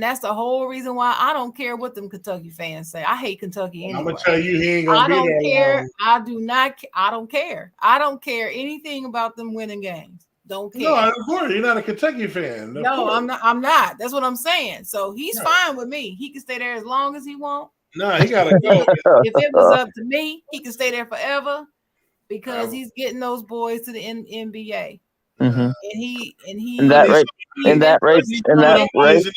that's the whole reason why I don't care what them Kentucky fans say. I hate Kentucky anyway. I'm gonna tell you, he ain't gonna be there. I don't care. I do not. I don't care. I don't care anything about them winning games. Don't care. No, of course you're not a Kentucky fan. No, I'm not. I'm not. That's what I'm saying. So he's fine with me. He can stay there as long as he wants. No, he gotta go. If it was up to me, he can stay there forever because he's getting those boys to the NBA. And that race,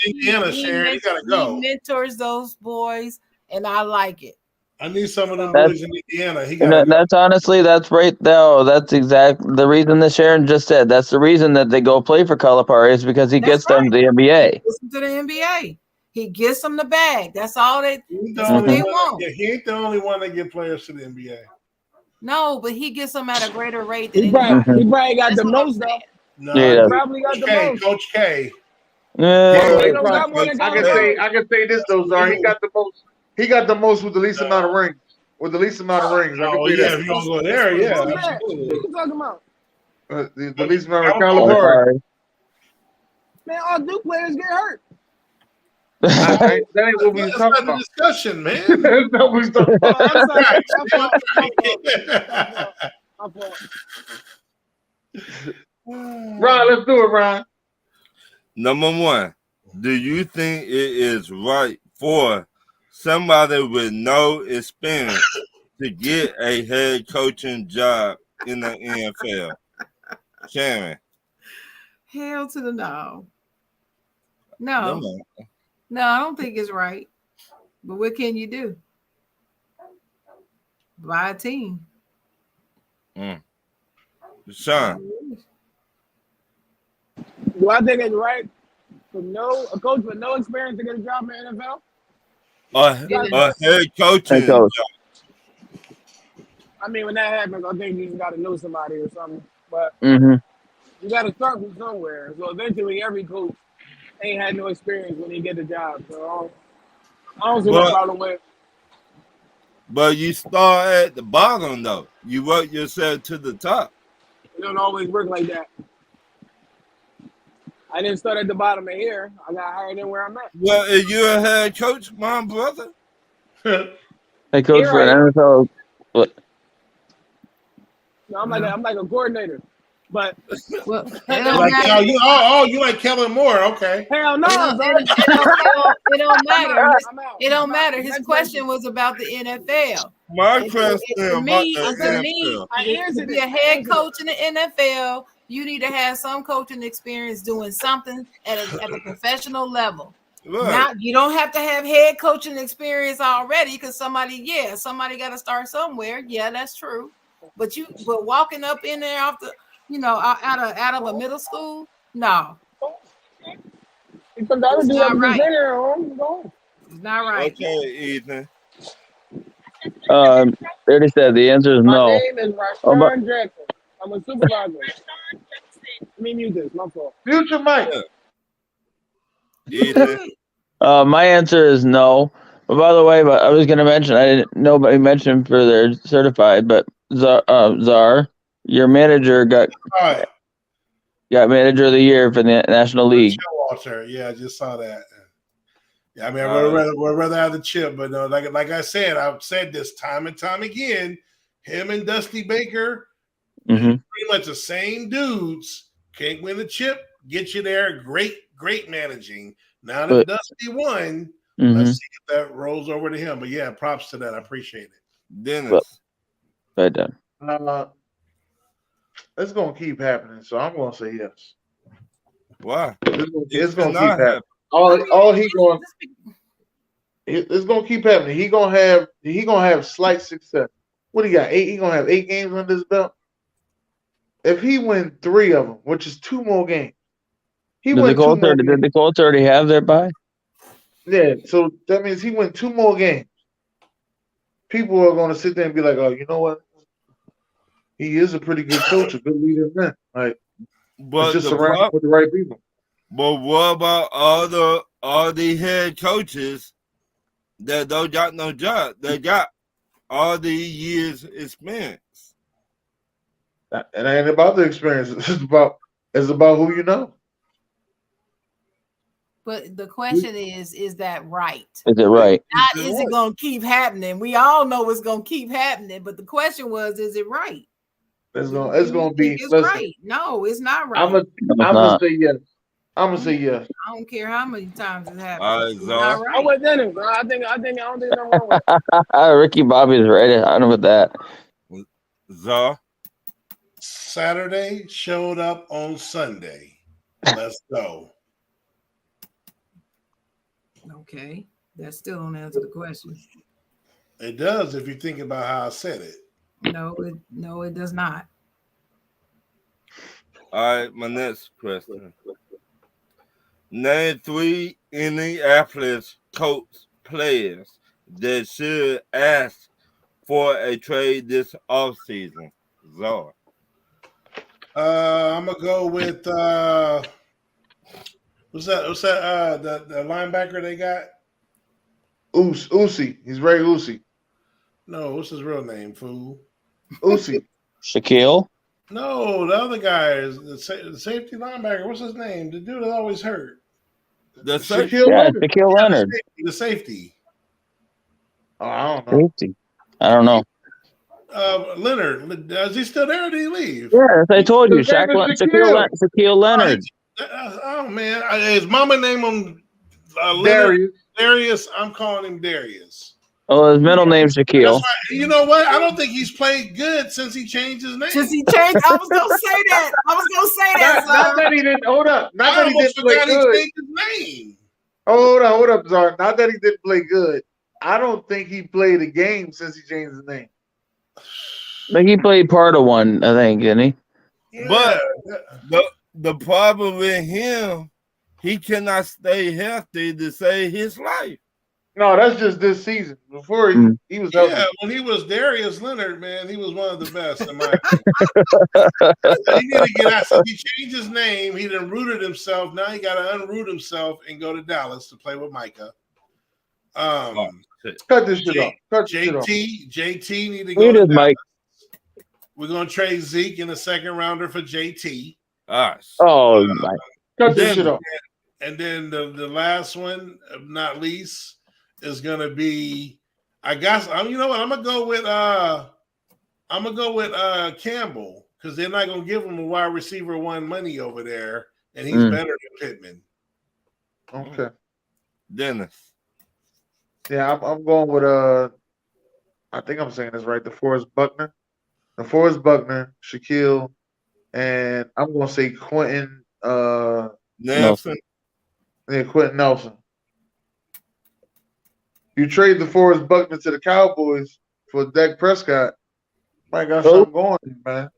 Indiana, Sharon, you gotta go. He mentors those boys, and I like it. I need some of them boys in Indiana. That's honestly, that's right though. That's exactly the reason that Sharon just said. That's the reason that they go play for Calipari is because he gets them to the NBA. He gets them to the NBA. He gets them the bag. That's all they want. Yeah, he ain't the only one that get players to the NBA. No, but he gets them at a greater rate than he probably got the most though. No, he probably got the most. Coach K. I can say this though, Zar. He got the most. He got the most with the least amount of rings. With the least amount of rings. Oh yeah, if you don't go there, yeah. What you talking about? The least amount of Calipari. Man, all Duke players get hurt. That ain't what we talking about. Discussion, man. That's not what we talking about. Ron, let's do it, Ron. Number 1, do you think it is right for somebody with no experience to get a head coaching job in the NFL? Sharon. Hell to the no. No, I don't think it's right. But what can you do? Buy a team. Sean. Do I think it's right for a coach with no experience to get a job in the NFL? A head coaching job. I mean, when that happens, I think you just got to know somebody or something. But you got to start from somewhere. So eventually, every coach ain't had no experience when he get the job. So I don't see no problem with it. But you start at the bottom, though. You work yourself to the top. It don't always work like that. I didn't start at the bottom of here. I got hired in where I'm at. Well, are you a head coach, my brother? Head coach for an NFL. What? No, I'm like a coordinator. But you like Kellen Moore? Okay. Hell no. It don't matter. It don't matter. His question was about the NFL. My question to me, to be a head coach in the NFL, you need to have some coaching experience doing something at a professional level. Right. Now, you don't have to have head coaching experience already because somebody got to start somewhere. Yeah, that's true. But walking up in there after, out of a middle school, no. It's not right. It's not right. Okay, Ethan. They already said the answer is no. My name is Rashawn Jackson. I'm a supervisor. Let me mute this. My fault. Future Mike. My answer is no. But by the way, I was going to mention, nobody mentioned for their certified, but Czar, your manager got manager of the year for the National League. Walter. Yeah, I just saw that. Yeah, I mean, we'd rather have the chip, but no, like I said, I've said this time and time again. Him and Dusty Baker, pretty much the same dudes. Can't win the chip, get you there. Great managing. Now that Dusty won, let's see if that rolls over to him. But yeah, props to that. I appreciate it. Dennis. Right then. It's gonna keep happening, so I'm gonna say yes. Why? It's gonna keep happening. It's gonna keep happening. He gonna have slight success. What he got? 8. He gonna have 8 games under his belt. If he win 3 of them, which is 2 more games, Did the Colts already have their bye? Yeah, so that means he win 2 more games. People are gonna sit there and be like, "Oh, you know what? He is a pretty good coach, a good leader, man." Like, but just surround him with the right people. But what about all the head coaches that don't got no job? They got all the years experience. It ain't about the experience. It's about who you know. But the question is that right? Is it right? Not is it going to keep happening? We all know it's going to keep happening, but the question was, is it right? It's gonna be. It's right. No, it's not right. I'm gonna say yes. I'm gonna say yes. I don't care how many times it happens. It's not right. I went Dennis, bro. I don't think there's nothing wrong with it. Ricky Bobby's right. I don't know about that. Zah. Saturday showed up on Sunday. Let's go. Okay, that still don't answer the question. It does if you think about how I said it. No, it does not. All right, my next question. Name 3 Indianapolis Colt players that should ask for a trade this offseason. Zor. I'm gonna go with what's that? The linebacker they got? Uzi. He's Ray Uzi. No, what's his real name, fool? Uzi. Shaquille? No, the other guy is the safety linebacker. What's his name? The dude that always hurt. Shaquille Leonard. The safety. Oh, I don't know. Safety. I don't know. Leonard. Is he still there or did he leave? Yeah, I told you. Shaquille Leonard. Oh, man. His mama named him Darius. I'm calling him Darius. Oh, his middle name's Shaquille. Right. You know what? I don't think he's played good since he changed his name. I was gonna say that. Not that he didn't. Hold up. Not that he didn't play good. He changed his name. Hold up, Zar. Not that he didn't play good. I don't think he played a game since he changed his name. Like he played part of one, I think, didn't he? Yeah. But the problem with him, he cannot stay healthy to save his life. No, that's just this season. Before he was healthy. Yeah, when he was Darius Leonard, man, he was one of the best in my opinion. He need to get out. So he changed his name. He done rooted himself. Now he got to unroot himself and go to Dallas to play with Micah. Cut this shit off. JT need to go to Dallas. Mike. We're gonna trade Zeke in the second rounder for JT. Cut this shit off. And then the last one, not least, is gonna be, I guess. You know what? I'm gonna go with Campbell because they're not gonna give him a wide receiver one money over there, and he's better than Pittman. Okay, Dennis. Yeah, I'm going with I think I'm saying this right. DeForest Buckner, Shaquille, and I'm gonna say Quentin Nelson. Yeah, Quentin Nelson. You trade DeForest Buckner to the Cowboys for Dak Prescott. Might got something going, man.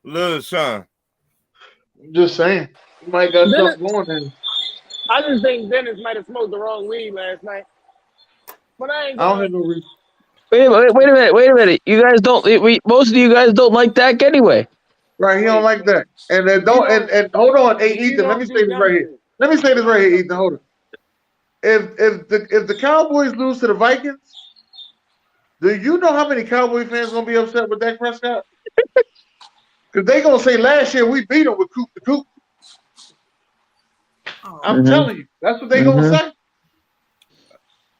Little Sean. I'm just saying. You might got something going in. I just think Dennis might have smoked the wrong weed last night. But I don't have no reason. Wait a minute. You guys don't. Most of you guys don't like Dak anyway. Right, he don't like that. And then and hold on, hey Ethan. Let me say this right here. Ethan. Hold on. If the Cowboys lose to the Vikings, do you know how many Cowboy fans gonna be upset with Dak Prescott? Because they gonna say last year we beat them with Coop to Coop. I'm telling you, that's what they gonna say.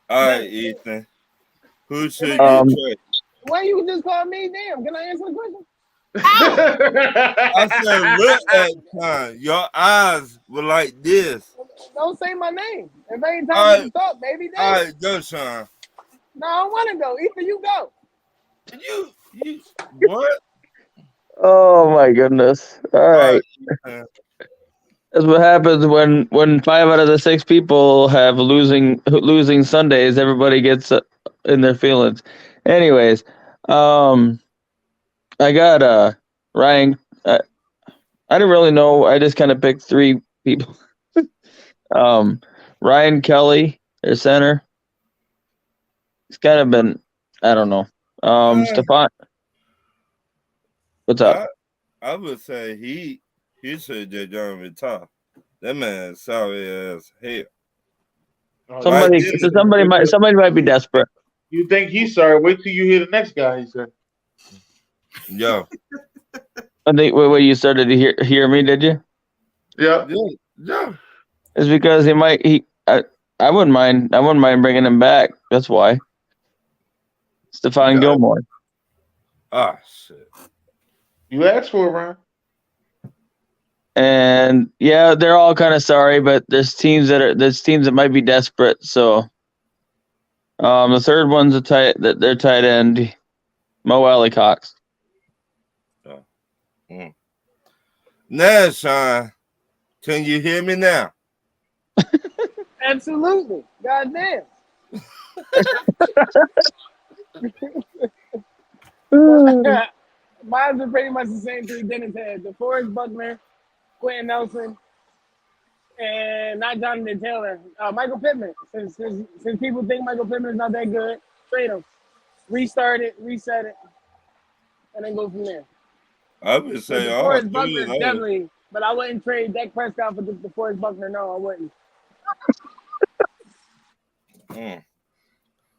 All right, Ethan. Who should get traded? Why you just call me? Damn, can I answer the question? I said, look at time. Your eyes were like this. Don't say my name. If ain't time to talk, baby. All right, go, Sean. No, I don't want to go. Ethan, you go. You what? Oh my goodness! All right. That's what happens when 5 out of the 6 people have losing Sundays. Everybody gets in their feelings. Anyways, I got Ryan. I didn't really know. I just kind of picked 3 people. Ryan Kelly, their center. He's kind of been, I don't know. Stephon. What's up? I would say he should just join with top. That man sorry as hell. Somebody might be desperate. You think he's sorry? Wait till you hear the next guy. He said, "Yo." I think wait, you started to hear me? Did you? Yeah. It's because I wouldn't mind. I wouldn't mind bringing him back. That's why. Stephon Gilmore. Ah, shit. You asked for it, Ryan. And yeah, they're all kind of sorry, but there's teams that might be desperate. So, the third one's their tight end, Mo Alley Cox. Now, Sean, can you hear me now? Absolutely. Goddamn. Mine's are pretty much the same 3 Dennis had. DeForest Buckner, Quentin Nelson, and not Jonathan Taylor. Michael Pittman. Since people think Michael Pittman is not that good, trade him. Restart it, reset it, and then go from there. I would say DeForest Buckner definitely, but I wouldn't trade Dak Prescott for DeForest Buckner. No, I wouldn't.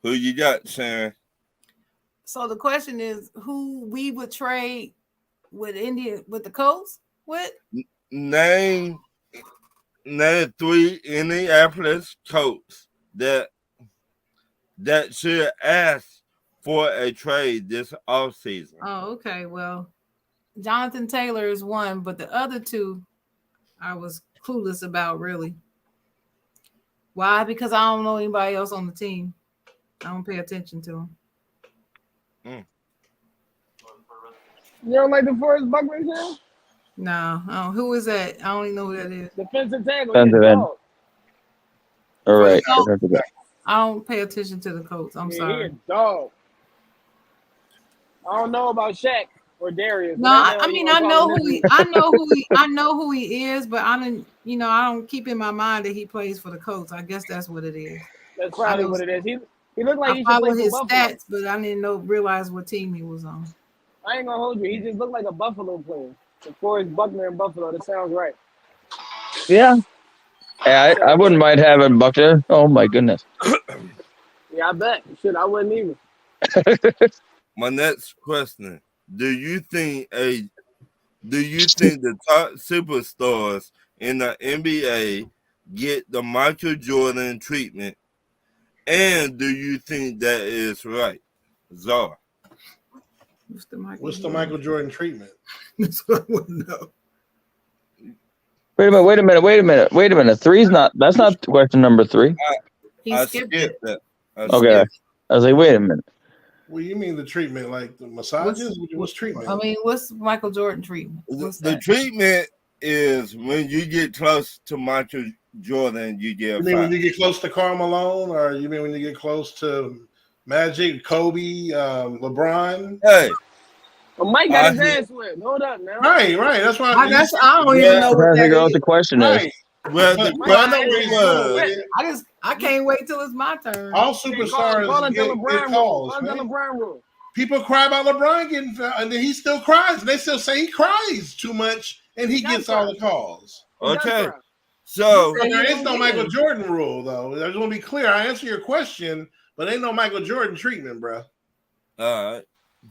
Who you got, Sharon? So the question is, who we would trade with the Colts with? Name 3 Indianapolis Colts that should ask for a trade this offseason. Oh, okay. Well, Jonathan Taylor is one, but the other 2 I was clueless about, really. Why? Because I don't know anybody else on the team. I don't pay attention to them. You don't like DeForest Buckner, Sam? No. Oh, who is that? I don't even know who that is. Defensive tackle. Defensive end. All right. I don't pay attention to the Colts. I'm sorry. He a dog. I don't know about Shaq or Darius. No, I know who he is, but I don't keep in my mind that he plays for the Colts. I guess that's what it is. That's probably what it is. He looked like he should follow play his for Buffalo. stats, but I didn't realize what team he was on. I ain't gonna hold you. He just looked like a Buffalo player. DeForest Buckner in Buffalo. That sounds right. Yeah. Hey, I wouldn't mind having Buckner. Oh my goodness. Yeah, I bet. Shit, I wouldn't either. My next question: Do you think the top superstars in the NBA get the Michael Jordan treatment, and do you think that is right, Zara? What's the Michael Jordan treatment? That's what I want to know. Wait a minute. That's not question number 3. I skipped that. Okay. I was like, wait a minute. Well, you mean the treatment, like the massages? What's treatment? I mean, what's Michael Jordan treatment? The treatment is when you get close to Michael Jordan, you get. You mean when you get close to Karl Malone, or you mean when you get close to Magic, Kobe, LeBron? Hey. Well, Mike got his ass whipped. Hold up now. Right. That's why I don't even know what that is. The question is. Well, I know what it was. I can't wait till it's my turn. All superstars get calls. People cry about LeBron getting fouled, and then he still cries. They still say he cries too much, and he gets all the calls. Okay. So there is no Michael Jordan rule, though. I just want to be clear. I answer your question, but ain't no Michael Jordan treatment, bro. All right.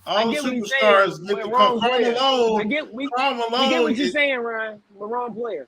All superstars get the call. Karl Malone. We get what you're saying, Ryan. The wrong player.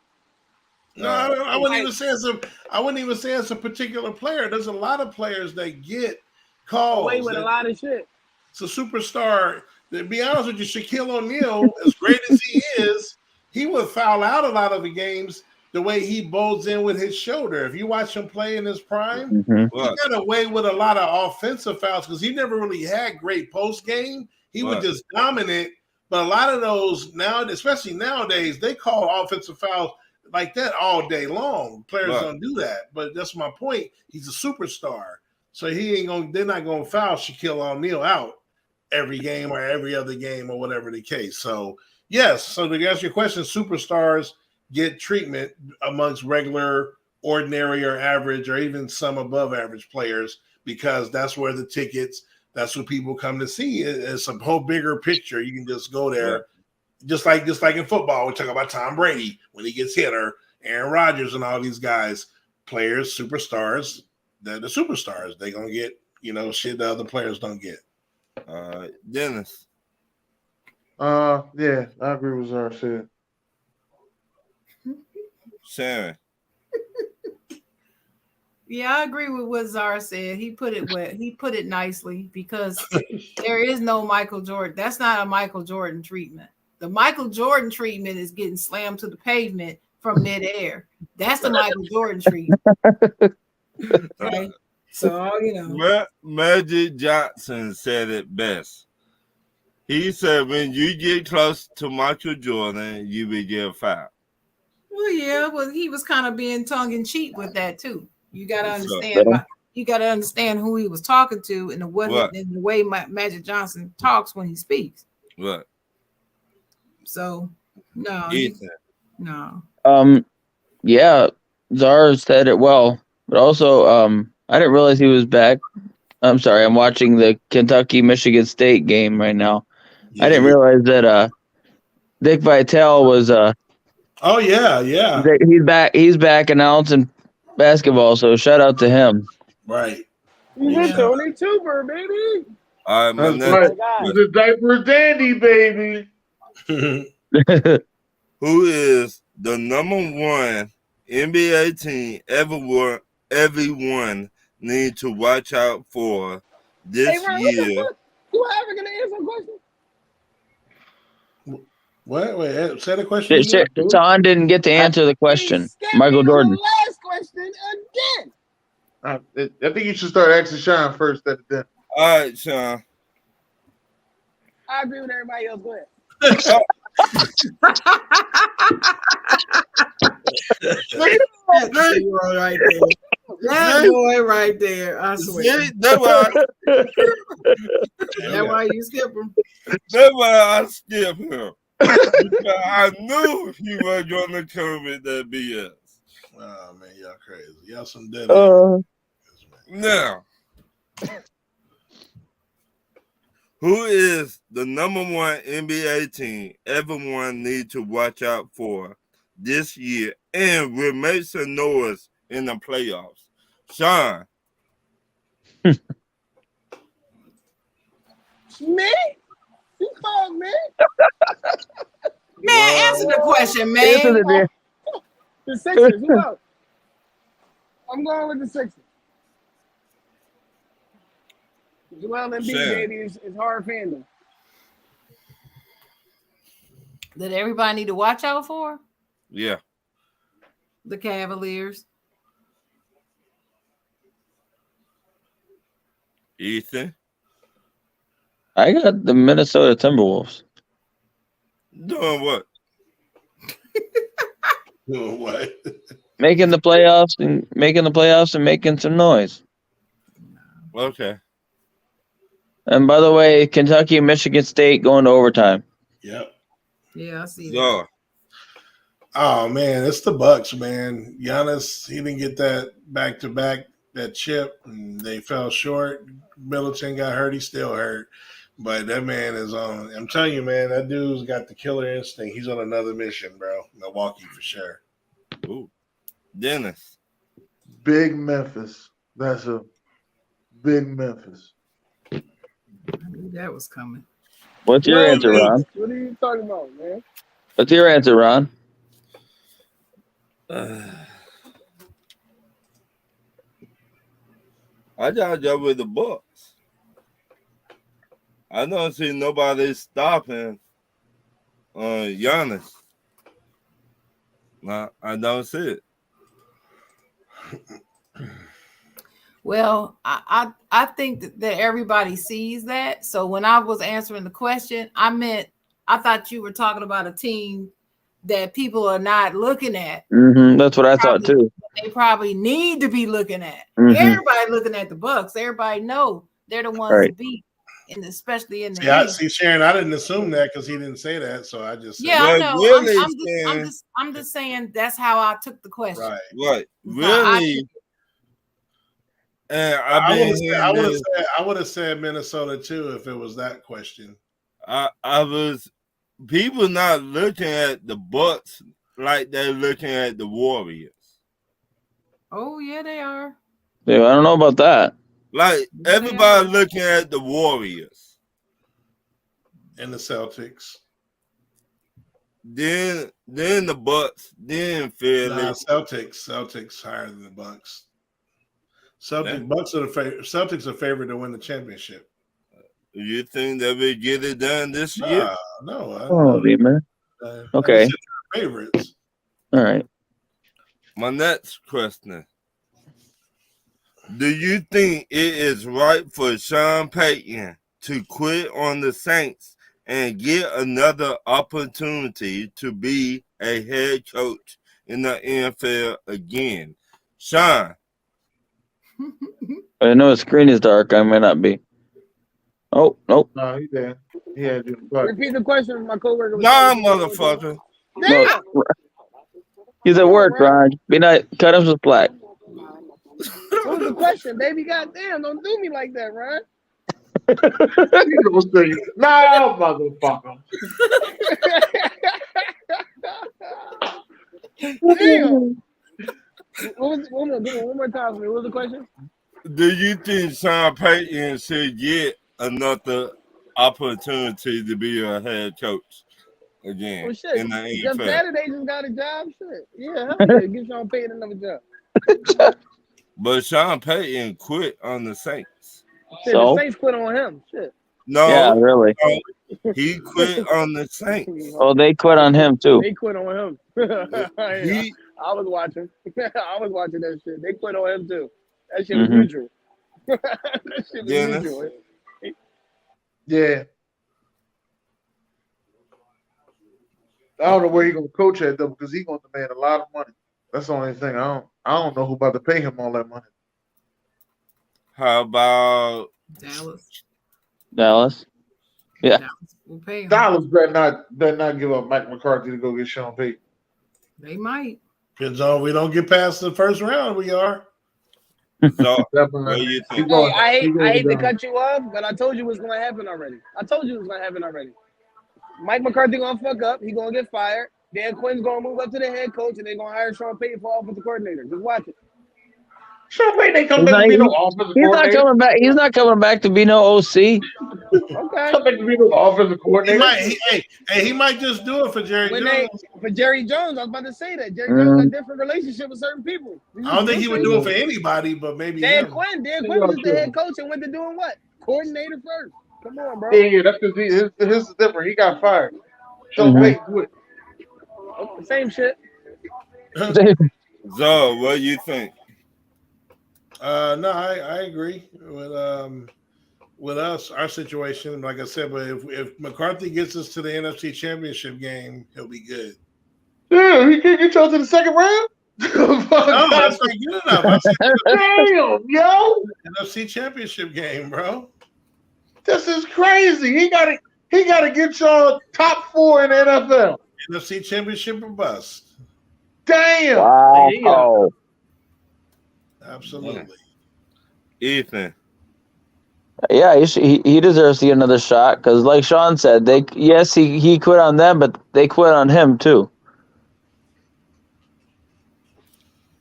No, I wouldn't even say it's a particular player. There's a lot of players that get calls. Away with a lot of shit. It's a superstar. To be honest with you, Shaquille O'Neal, as great as he is, he would foul out a lot of the games. the way he bowls in with his shoulder. If you watch him play in his prime, Mm-hmm. he got away with a lot of offensive fouls because he never really had great post game. He was just dominant. But a lot of those now, especially nowadays, they call offensive fouls like that all day long. Players don't do that. But that's my point. He's a superstar. So they're not gonna foul Shaquille O'Neal out every game or every other game or whatever the case. So yes, so to answer your question, superstars get treatment amongst regular, ordinary, or average, or even some above average players because that's where the tickets. That's what people come to see. It's a whole bigger picture. You can just go there, just like in football. We talk about Tom Brady when he gets hit, or Aaron Rodgers and all these guys, players, superstars. They're the superstars. They're gonna get shit the other players don't get. Dennis. Yeah, I agree with Zara said. Sharon. Yeah, I agree with what Zara said. He put it well. He put it nicely because there is no Michael Jordan. That's not a Michael Jordan treatment. The Michael Jordan treatment is getting slammed to the pavement from midair. That's the Michael Jordan treatment. Okay. So, Magic Johnson said it best. He said, when you get close to Michael Jordan, you will get fouled. Well, yeah, he was kind of being tongue-in-cheek with that, too. You got to understand. You got to understand who he was talking to and the way Magic Johnson talks when he speaks. What? So, no. No. Yeah, Zara said it well, but also, I didn't realize he was back. I'm sorry, I'm watching the Kentucky-Michigan State game right now. Yeah. I didn't realize that Dick Vitale was. Oh yeah. He's back announcing basketball, so shout out to him. Right. He's a Tony Tuber, baby. That's right. He's a diaper dandy, baby. Who is the number one NBA team everyone need to watch out for this year? You ever gonna answer a question? Wait, say the question. Sean didn't get to answer the question. Michael Jordan. The last question again. I think you should start asking Sean first. All right, Sean. I agree with everybody else. Go ahead. That boy right there. That boy right there. I swear. That's why you skip him. That's why I skip him. I knew he was going to come with that BS. Oh man, y'all crazy. Y'all some dead. Now, who is the number one NBA team everyone needs to watch out for this year and will make some noise in the playoffs? Sean. Me? You called me? Man, answer the question, man. The Sixers. Who else? I'm going with the Sixers. Joel Embiid, baby, is hard fandom. That everybody need to watch out for? Yeah. The Cavaliers. Ethan? I got the Minnesota Timberwolves. Doing what? Doing what? Making the playoffs and making some noise. Okay. And by the way, Kentucky and Michigan State going to overtime. Yep. Yeah, I see that. Oh man, it's the Bucks, man. Giannis, he didn't get that back-to-back, that chip, and they fell short. Middleton got hurt. He's still hurt. But that man is on. I'm telling you, man, that dude's got the killer instinct. He's on another mission, bro. Milwaukee for sure. Ooh. Dennis. Big Memphis. That's a big Memphis. I knew that was coming. What's your answer, Ron? What are you talking about, man? What's your answer, Ron? I gotta go with the Bucks. I don't see nobody stopping Giannis. No, I don't see it. Well, I think that everybody sees that. So when I was answering the question, I thought you were talking about a team that people are not looking at. Mm-hmm. That's what I thought too. They probably need to be looking at. Mm-hmm. Everybody looking at the Bucks. Everybody know they're the ones to beat, and especially in the See, Sharon, I didn't assume that because he didn't say that, so I just said, I know. Really I'm just saying that's how I took the question. Right. Really. And I would have said Minnesota too if it was that question. People not looking at the Bucks like they're looking at the Warriors. Oh yeah, they are. Yeah, I don't know about that. Like everybody looking at the Warriors and the Celtics. Then the Bucks. Then Philly. Celtics higher than the Bucks. Bucks are Celtics are favored to win the championship. You think they will get it done this year? No. Man. Okay. Favorites. All right. My next question. Do you think it is right for Sean Payton to quit on the Saints and get another opportunity to be a head coach in the NFL again? Sean. I know his screen is dark. I may not be. Oh, nope. No, he's there. Yeah, repeat the question, my coworker. Nah, motherfucker. No. He's at work, Ron. Cut him some slack. What was the question, baby? Goddamn, don't do me like that, Ron. No, motherfucker. Damn. One more time for me. What was the question? Do you think Sean Payton should get another opportunity to be a head coach again in the NFL? Jeff Saturday just got a job. Shit. Yeah, give Sean Payton another job. But Sean Payton quit on the Saints. Shit, the Saints quit on him. Shit. No. Yeah, really. He quit on the Saints. Oh, they quit on him too. They quit on him. I was watching. I was watching that shit. They quit on him too. That shit was neutral. That shit was neutral. Yeah. I don't know where he's gonna coach at though, because he's gonna demand a lot of money. That's the only thing. I don't know who about to pay him all that money. How about Dallas? Yeah. Dallas better not give up Mike McCarthy to go get Sean Payton. They might. Depends on we don't get past the first round. We are. So, what do you think? I hate to cut you off, but I told you what's going to happen already. Mike McCarthy going to fuck up. He going to get fired. Dan Quinn's going to move up to the head coach, and they're going to hire Sean Payton for offensive coordinator. Just watch it. Sean Payton ain't coming back to be no offensive coordinator. Not coming back. He's not coming back to be no OC. Okay. Coming back to be no offensive coordinator. He might just do it for Jerry Jones. For Jerry Jones, I was about to say that. Jerry Jones has a different relationship with certain people. I don't think he would do it for anybody, but maybe Dan Quinn was the head coach and went to doing what? Coordinator first. Come on, bro. Yeah, that's because his is different. He got fired. Sean Payton quit. Same shit. So, what do you think? No, I agree with us, our situation. Like I said, but if McCarthy gets us to the NFC Championship game, he'll be good. Yeah, he can't get y'all to the second round. No, that's not good enough. Damn, yo, NFC Championship game, bro. This is crazy. He gotta get y'all top 4 in the NFL. NFC Championship or bust. Damn. Wow. Absolutely. Ethan. Yeah, he deserves to get another shot because, like Sean said, he quit on them, but they quit on him too.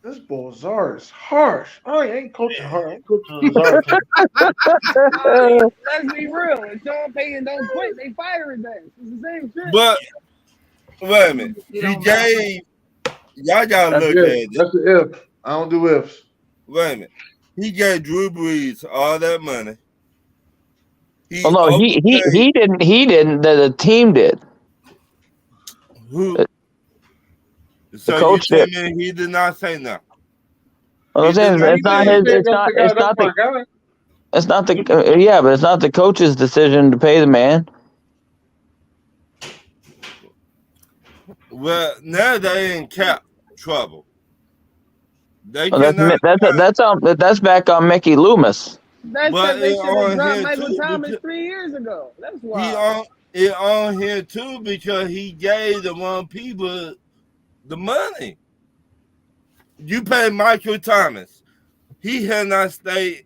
This Bozar is harsh. I ain't coaching hard. I'm coaching Bozar. Let's be real. If Sean Payton don't quit, they fire his ass. It's the same shit. But wait a minute. He gave y'all gotta look at it. That's an if. I don't do ifs. Wait a minute. He gave Drew Brees all that money. He didn't. He didn't. The team did. Who? So coach you did. tell me he did not say nothing. I'm saying it's not his. It's not the but it's not the coach's decision to pay the man. Well, now they in cap trouble. They Well, that's back on Mickey Loomis. That's because they should have dropped Michael Thomas 3 years ago. That's why. He on here too because he gave the wrong people the money. You pay Michael Thomas. He had not stayed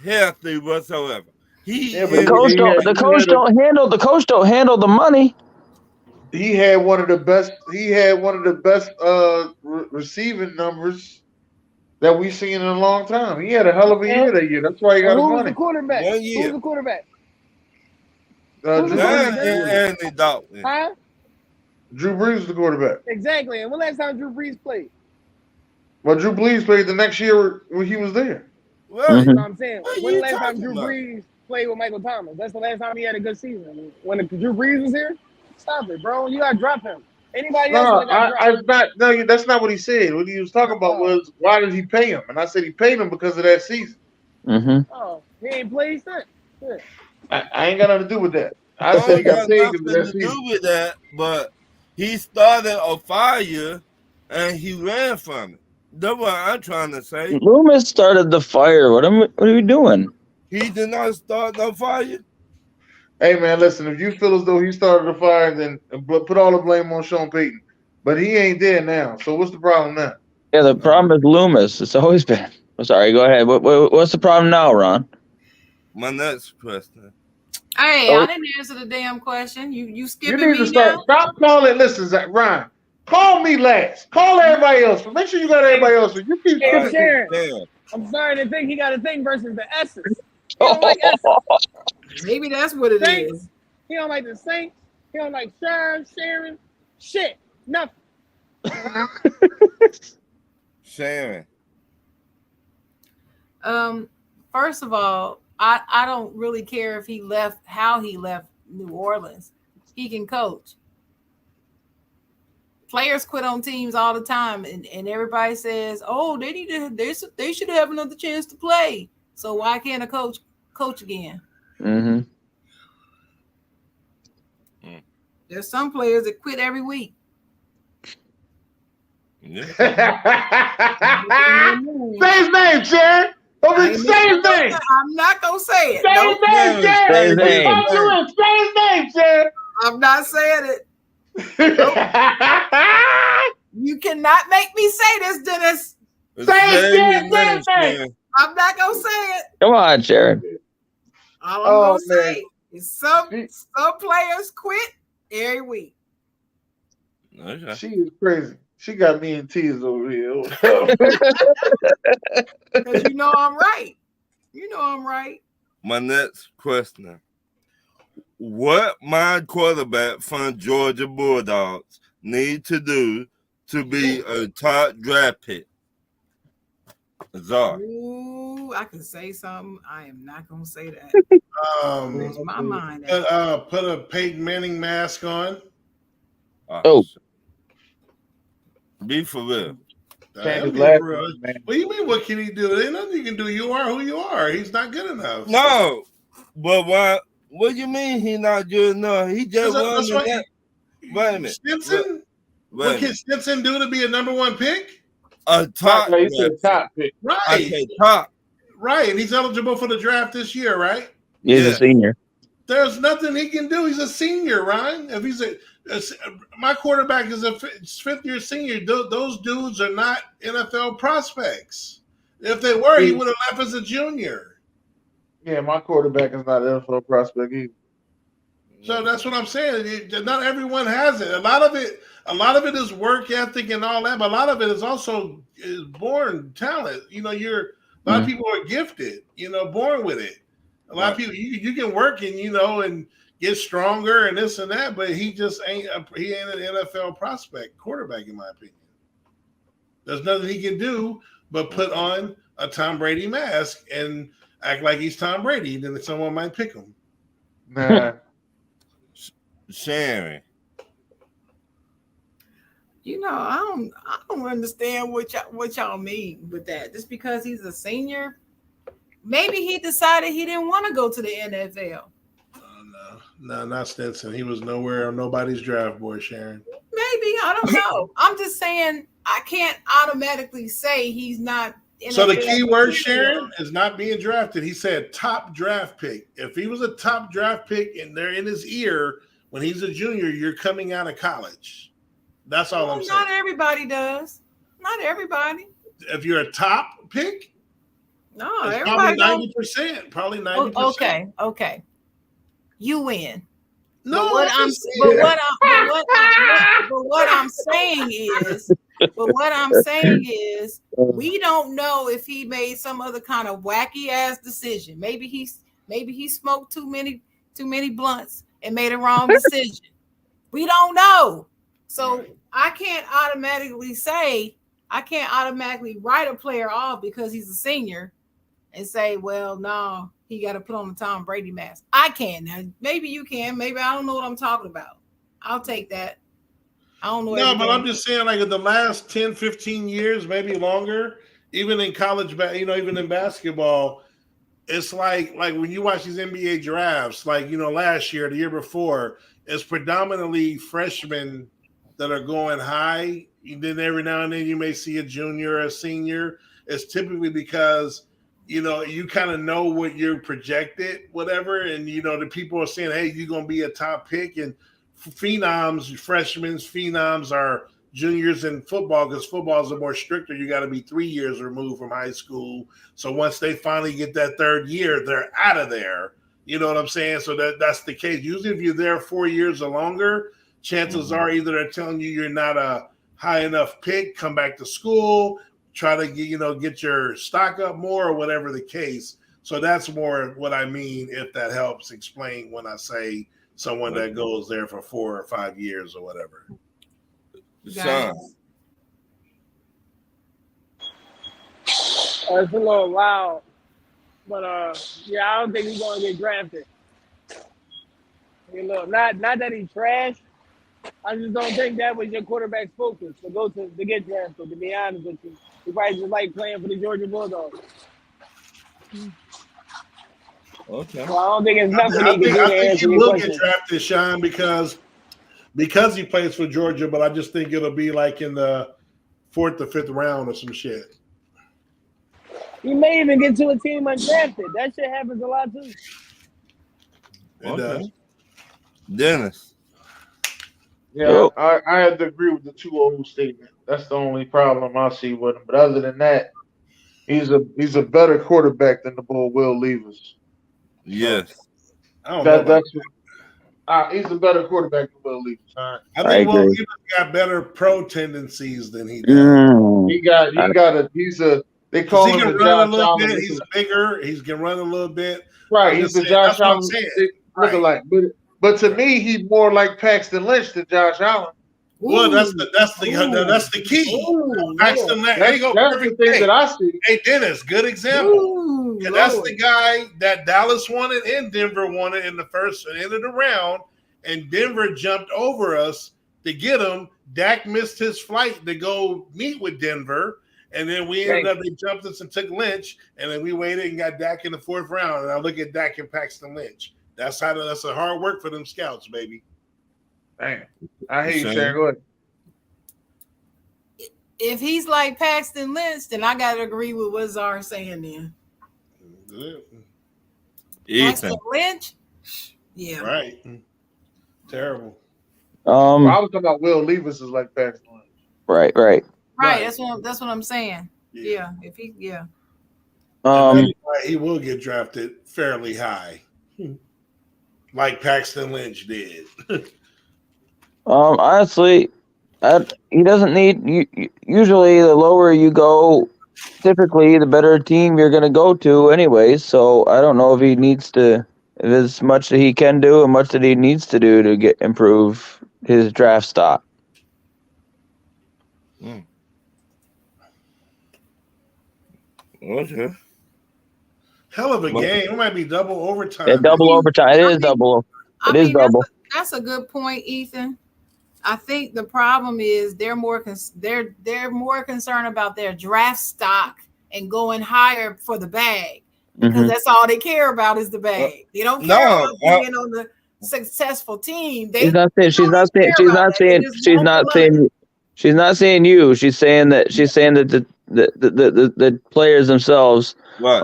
healthy whatsoever. The coach don't handle the money. He had one of the best. Receiving numbers that we've seen in a long time. He had a hell of a year that year. That's why he got the money. Who's the quarterback? 1 year. Who's the quarterback? Andy Dalton. Huh? Drew Brees was the quarterback. Exactly. And when last time Drew Brees played? Well, Drew Brees played the next year when he was there. Right. That's what I'm saying. When the last time Drew Brees played with Michael Thomas? That's the last time he had a good season. When Drew Brees was here? Stop it, bro. You got to drop him. Anybody else? That's not what he said. What he was talking about was why did he pay him? And I said he paid him because of that season. Mm-hmm. Oh, he ain't played since. Yeah. I ain't got nothing to do with that. I said he got paid nothing to do with that, but he started a fire and he ran from it. That's what I'm trying to say. Loomis started the fire. What are we doing? He did not start no fire. Hey man, listen. If you feel as though he started the fire, then put all the blame on Sean Payton. But he ain't there now. So what's the problem now? Yeah, the problem is Loomis. It's always been. I'm sorry. Go ahead. What's the problem now, Ron? My next question. Hey, I didn't answer the damn question. You skipping me now? You need to stop calling. Listen, Zach, Ryan. Call me last. Call everybody else. Make sure you got everybody else. You keep Sharon. I'm sorry to think he got a thing versus the S's. He don't like S's. Maybe that's what it is. He don't like the Saints. He don't like Sharon. Shit. Nothing. Sharon. First of all, I don't really care if he left, how he left New Orleans. He can coach. Players quit on teams all the time, and everybody says, "Oh, they should have another chance to play." So why can't a coach again? Mm-hmm. There's some players that quit every week. Yeah. Say his name, Sharon. Say his name. I'm not gonna say it. Say his name, Sharon. Say his name, Sharon. I'm not saying it. You cannot make me say this, Dennis. Say his name. I'm not gonna say it. Come on, Sharon. All I'm gonna say is some players quit every week. Okay. She is crazy. She got me in tears over here. Because you know I'm right. My next question. What my quarterback from Georgia Bulldogs need to do to be a top draft pick? Czar. Ooh, I can say something. I am not going to say that. Where's my mind? Put a Peyton Manning mask on. Oh. Be for real. What do you mean? What can he do? There's nothing you can do. You are who you are. He's not good enough. No, but why? What do you mean he's not good enough? He just won that. Wait a minute. Stinson? What can Stinson do to be a number one pick? A top. No, he said top pick. Right. I said top. Right, and he's eligible for the draft this year, right? He's a senior. There's nothing he can do. He's a senior, Ryan. If he's my quarterback is a fifth-year senior. Those dudes are not NFL prospects. If they were, he would have left as a junior. Yeah, my quarterback is not an NFL prospect either. So that's what I'm saying. Not everyone has it. A lot of it is work ethic and all that, but a lot of it is also born talent. You know, a lot of people are gifted. You know, born with it. A lot of people you can work and get stronger and this and that, but he just ain't an NFL prospect quarterback, in my opinion. There's nothing he can do but put on a Tom Brady mask and act like he's Tom Brady. Then someone might pick him. Nah. Sharon. I don't understand what y'all mean with that. Just because he's a senior, maybe he decided he didn't want to go to the NFL. No, not Stinson. He was nowhere on nobody's draft board, Sharon. Maybe, I don't know. I'm just saying I can't automatically say he's not. So the key word, Sharon, is not being drafted. He said top draft pick. If he was a top draft pick and they're in his ear when he's a junior, you're coming out of college. That's all I'm saying. Not everybody does. Not everybody. If you're a top pick, no, everybody probably 90%. Probably 90%. Okay. You win. No, but what I'm saying is, we don't know if he made some other kind of wacky ass decision. Maybe he smoked too many blunts and made a wrong decision. We don't know. So I can't automatically write a player off because he's a senior and say, well, no, he got to put on the Tom Brady mask. I can. Now, maybe you can. Maybe I don't know what I'm talking about. I'll take that. I don't know. No, but I'm just saying, like in the last 10, 15 years, maybe longer, even in college, even in basketball, it's like when you watch these NBA drafts, last year, the year before, it's predominantly freshmen that are going high. And then every now and then you may see a junior or a senior. It's typically because you kind of know what you're projected, whatever, and the people are saying, hey, you're going to be a top pick. And freshmen are juniors in football because footballs are more stricter. You got to be 3 years removed from high school. So once they finally get that third year, they're out of there. You know what I'm saying? So that's the case. Usually if you're there 4 years or longer, chances are either they're telling you're not a high enough pick, come back to school, try to get your stock up more or whatever the case. So that's more what I mean, if that helps explain when I say someone that goes there for 4 or 5 years or whatever. Sean. It's a little loud, but I don't think he's going to get drafted. Not that he's trash. I just don't think that was your quarterback's focus to get drafted. To be honest with you, he probably just like playing for the Georgia Bulldogs. Okay. So I don't think it's nothing I think he will get drafted, Sean, because he plays for Georgia. But I just think it'll be like in the 4th or 5th round or some shit. He may even get to a team undrafted. That shit happens a lot too. It does. Dennis. Yeah, I have to agree with the 2-0 statement. That's the only problem I see with him. But other than that, he's a better quarterback than the bull Will Levis. Yes. He's a better quarterback than Will Levis. All right. I think Will Levis got better pro tendencies than he does. They call him the Josh Allen. He's bigger. He can run a little bit. Right. He's the Josh Allen lookalike. But to me, he's more like Paxton Lynch than Josh Allen. Well, that's the key. Ooh, Paxton Lynch. There you go. That's the thing that I see. Hey, Dennis, good example. And that's the guy that Dallas wanted and Denver wanted in the first and end of the round, and Denver jumped over us to get him. Dak missed his flight to go meet with Denver, and then we ended up, they jumped us and took Lynch, and then we waited and got Dak in the 4th round. And I look at Dak and Paxton Lynch. That's a hard work for them scouts, baby. Damn. I hear you, Sharon. Go ahead. If he's like Paxton Lynch, then I gotta agree with what Czar's saying then. Paxton Lynch? Yeah. Right. Terrible. I was talking about Will Levis is like Paxton Lynch. Right. That's what I'm saying. Yeah. If he he will get drafted fairly high. Like Paxton Lynch did. Honestly, he doesn't need. Usually, the lower you go, typically the better team you're going to go to, anyways. So I don't know if he needs to. If there's much that he can do and much that he needs to do to improve his draft stock. Okay. Hell of a game. It might be double overtime. Yeah, double overtime. It is double. It is double. That's a good point, Ethan. I think the problem is they're more concerned about their draft stock and going higher for the bag because that's all they care about is the bag. They don't care about being on the successful team. She's not saying you. She's saying that the players themselves. Right.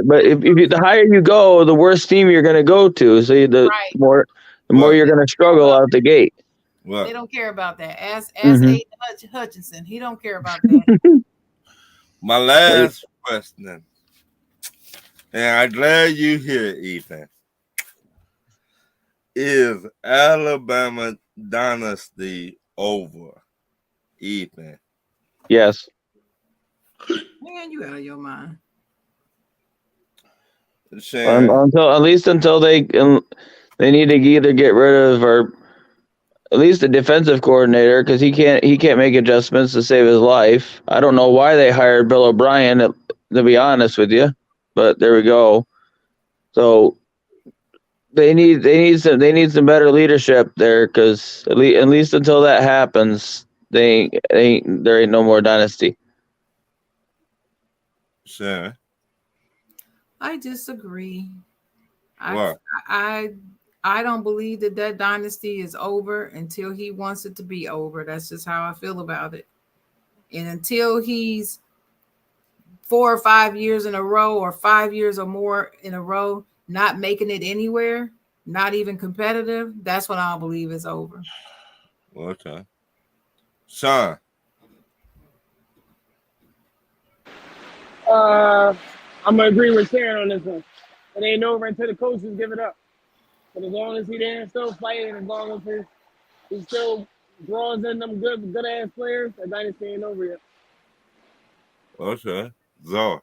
But if the higher you go, the worse team you're going to go to. So the more you're going to struggle out the gate. Right. They don't care about that. Ask Aiden Hutchinson. He don't care about that. My last question, and I'm glad you here, Ethan. Is Alabama dynasty over, Ethan? Yes. Man, you out of your mind. Until they need to either get rid of or at least the defensive coordinator because he can't make adjustments to save his life. I don't know why they hired Bill O'Brien to be honest with you, but there we go. So they need some better leadership there because at least until that happens, there ain't no more dynasty. Sure. I disagree. What? I don't believe that dynasty is over until he wants it to be over. That's just how I feel about it. And until he's 4 or 5 years in a row or 5 years or more in a row, not making it anywhere, not even competitive, that's when I believe it's over. Okay. Sean. I'm going to agree with Sharon on this one. It ain't over until the coaches give it up. But as long as he there still fighting, as long as he still draws in them good ass players, the dynasty ain't over yet. Okay. Zor.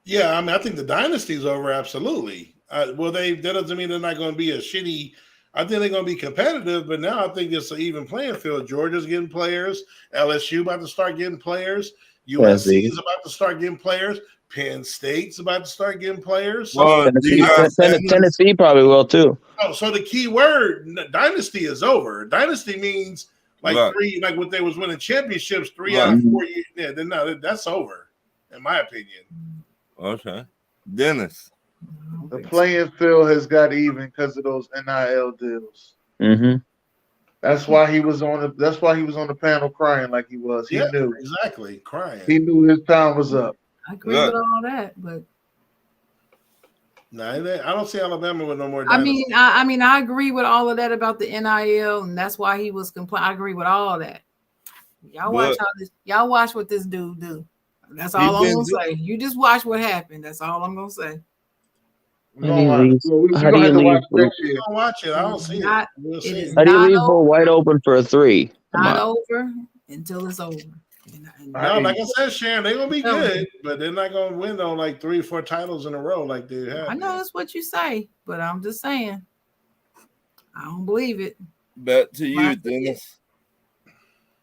Yeah, I mean, I think the dynasty's over, absolutely. That doesn't mean they're not going to be a shitty. I think they're going to be competitive, but now I think it's an even playing field. Georgia's getting players. LSU about to start getting players. USC is about to start getting players. Penn State's about to start getting players. Well, Tennessee probably will too. Oh, so the key word dynasty is over. Dynasty means three, like what they was winning championships 3 out of 4 years. Yeah, then no, that's over, in my opinion. Okay, Dennis. The playing field has got even because of those NIL deals. Mm-hmm. That's why he was on the panel crying like he was. He knew exactly crying. He knew his time was up. I agree with all that, but no, I don't see Alabama with no more. I mean, I agree with all of that about the NIL, and that's why he was complaining. I agree with all that. Y'all watch what this dude do. That's all I'm gonna say. You just watch what happened. That's all I'm gonna say. How do you watch it? I don't see it. How do you leave Bull wide open for a three? Not over until it's over. No, like I said, Sharon, they're gonna be good, but they're not gonna win on like 3 or 4 titles in a row like they have. I know that's what you say, but I'm just saying, I don't believe it. Back to you, Dennis.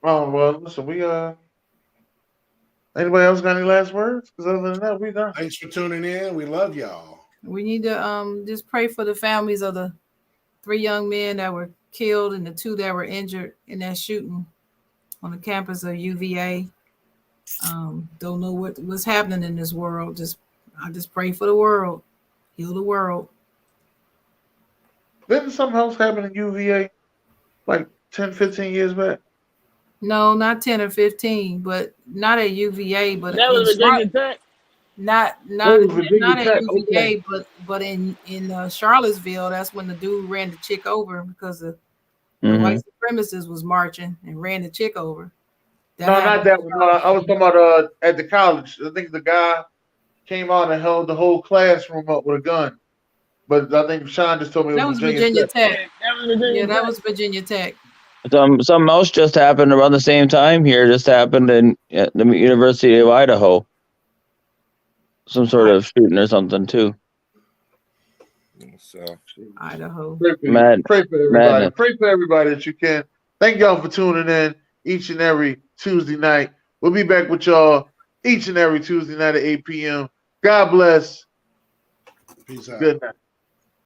Oh well, listen, we anybody else got any last words? Because other than that, we done. Thanks for tuning in. We love y'all. We need to just pray for the families of the 3 young men that were killed and the 2 that were injured in that shooting on the campus of UVA. Don't know what's happening in this world. I just pray for the world. Heal the world. Didn't something else happen in UVA like 10, 15 years back? No, not 10 or 15, but not at UVA, but that was Virginia Tech. Not at UVA, okay. but in Charlottesville, that's when the dude ran the chick over because the white supremacists was marching and ran the chick over. Not that one. I was talking about at the college. I think the guy came out and held the whole classroom up with a gun. But I think Sean just told me that was Virginia Tech. That was Virginia Tech. Something else just happened around the same time here. Just happened in the University of Idaho. Some sort of shooting or something too. So Idaho. Pray for everybody. Madness. Pray for everybody that you can. Thank y'all for tuning in each and every Tuesday night. We'll be back with y'all each and every Tuesday night at 8 p.m. God bless. Peace out. Good night.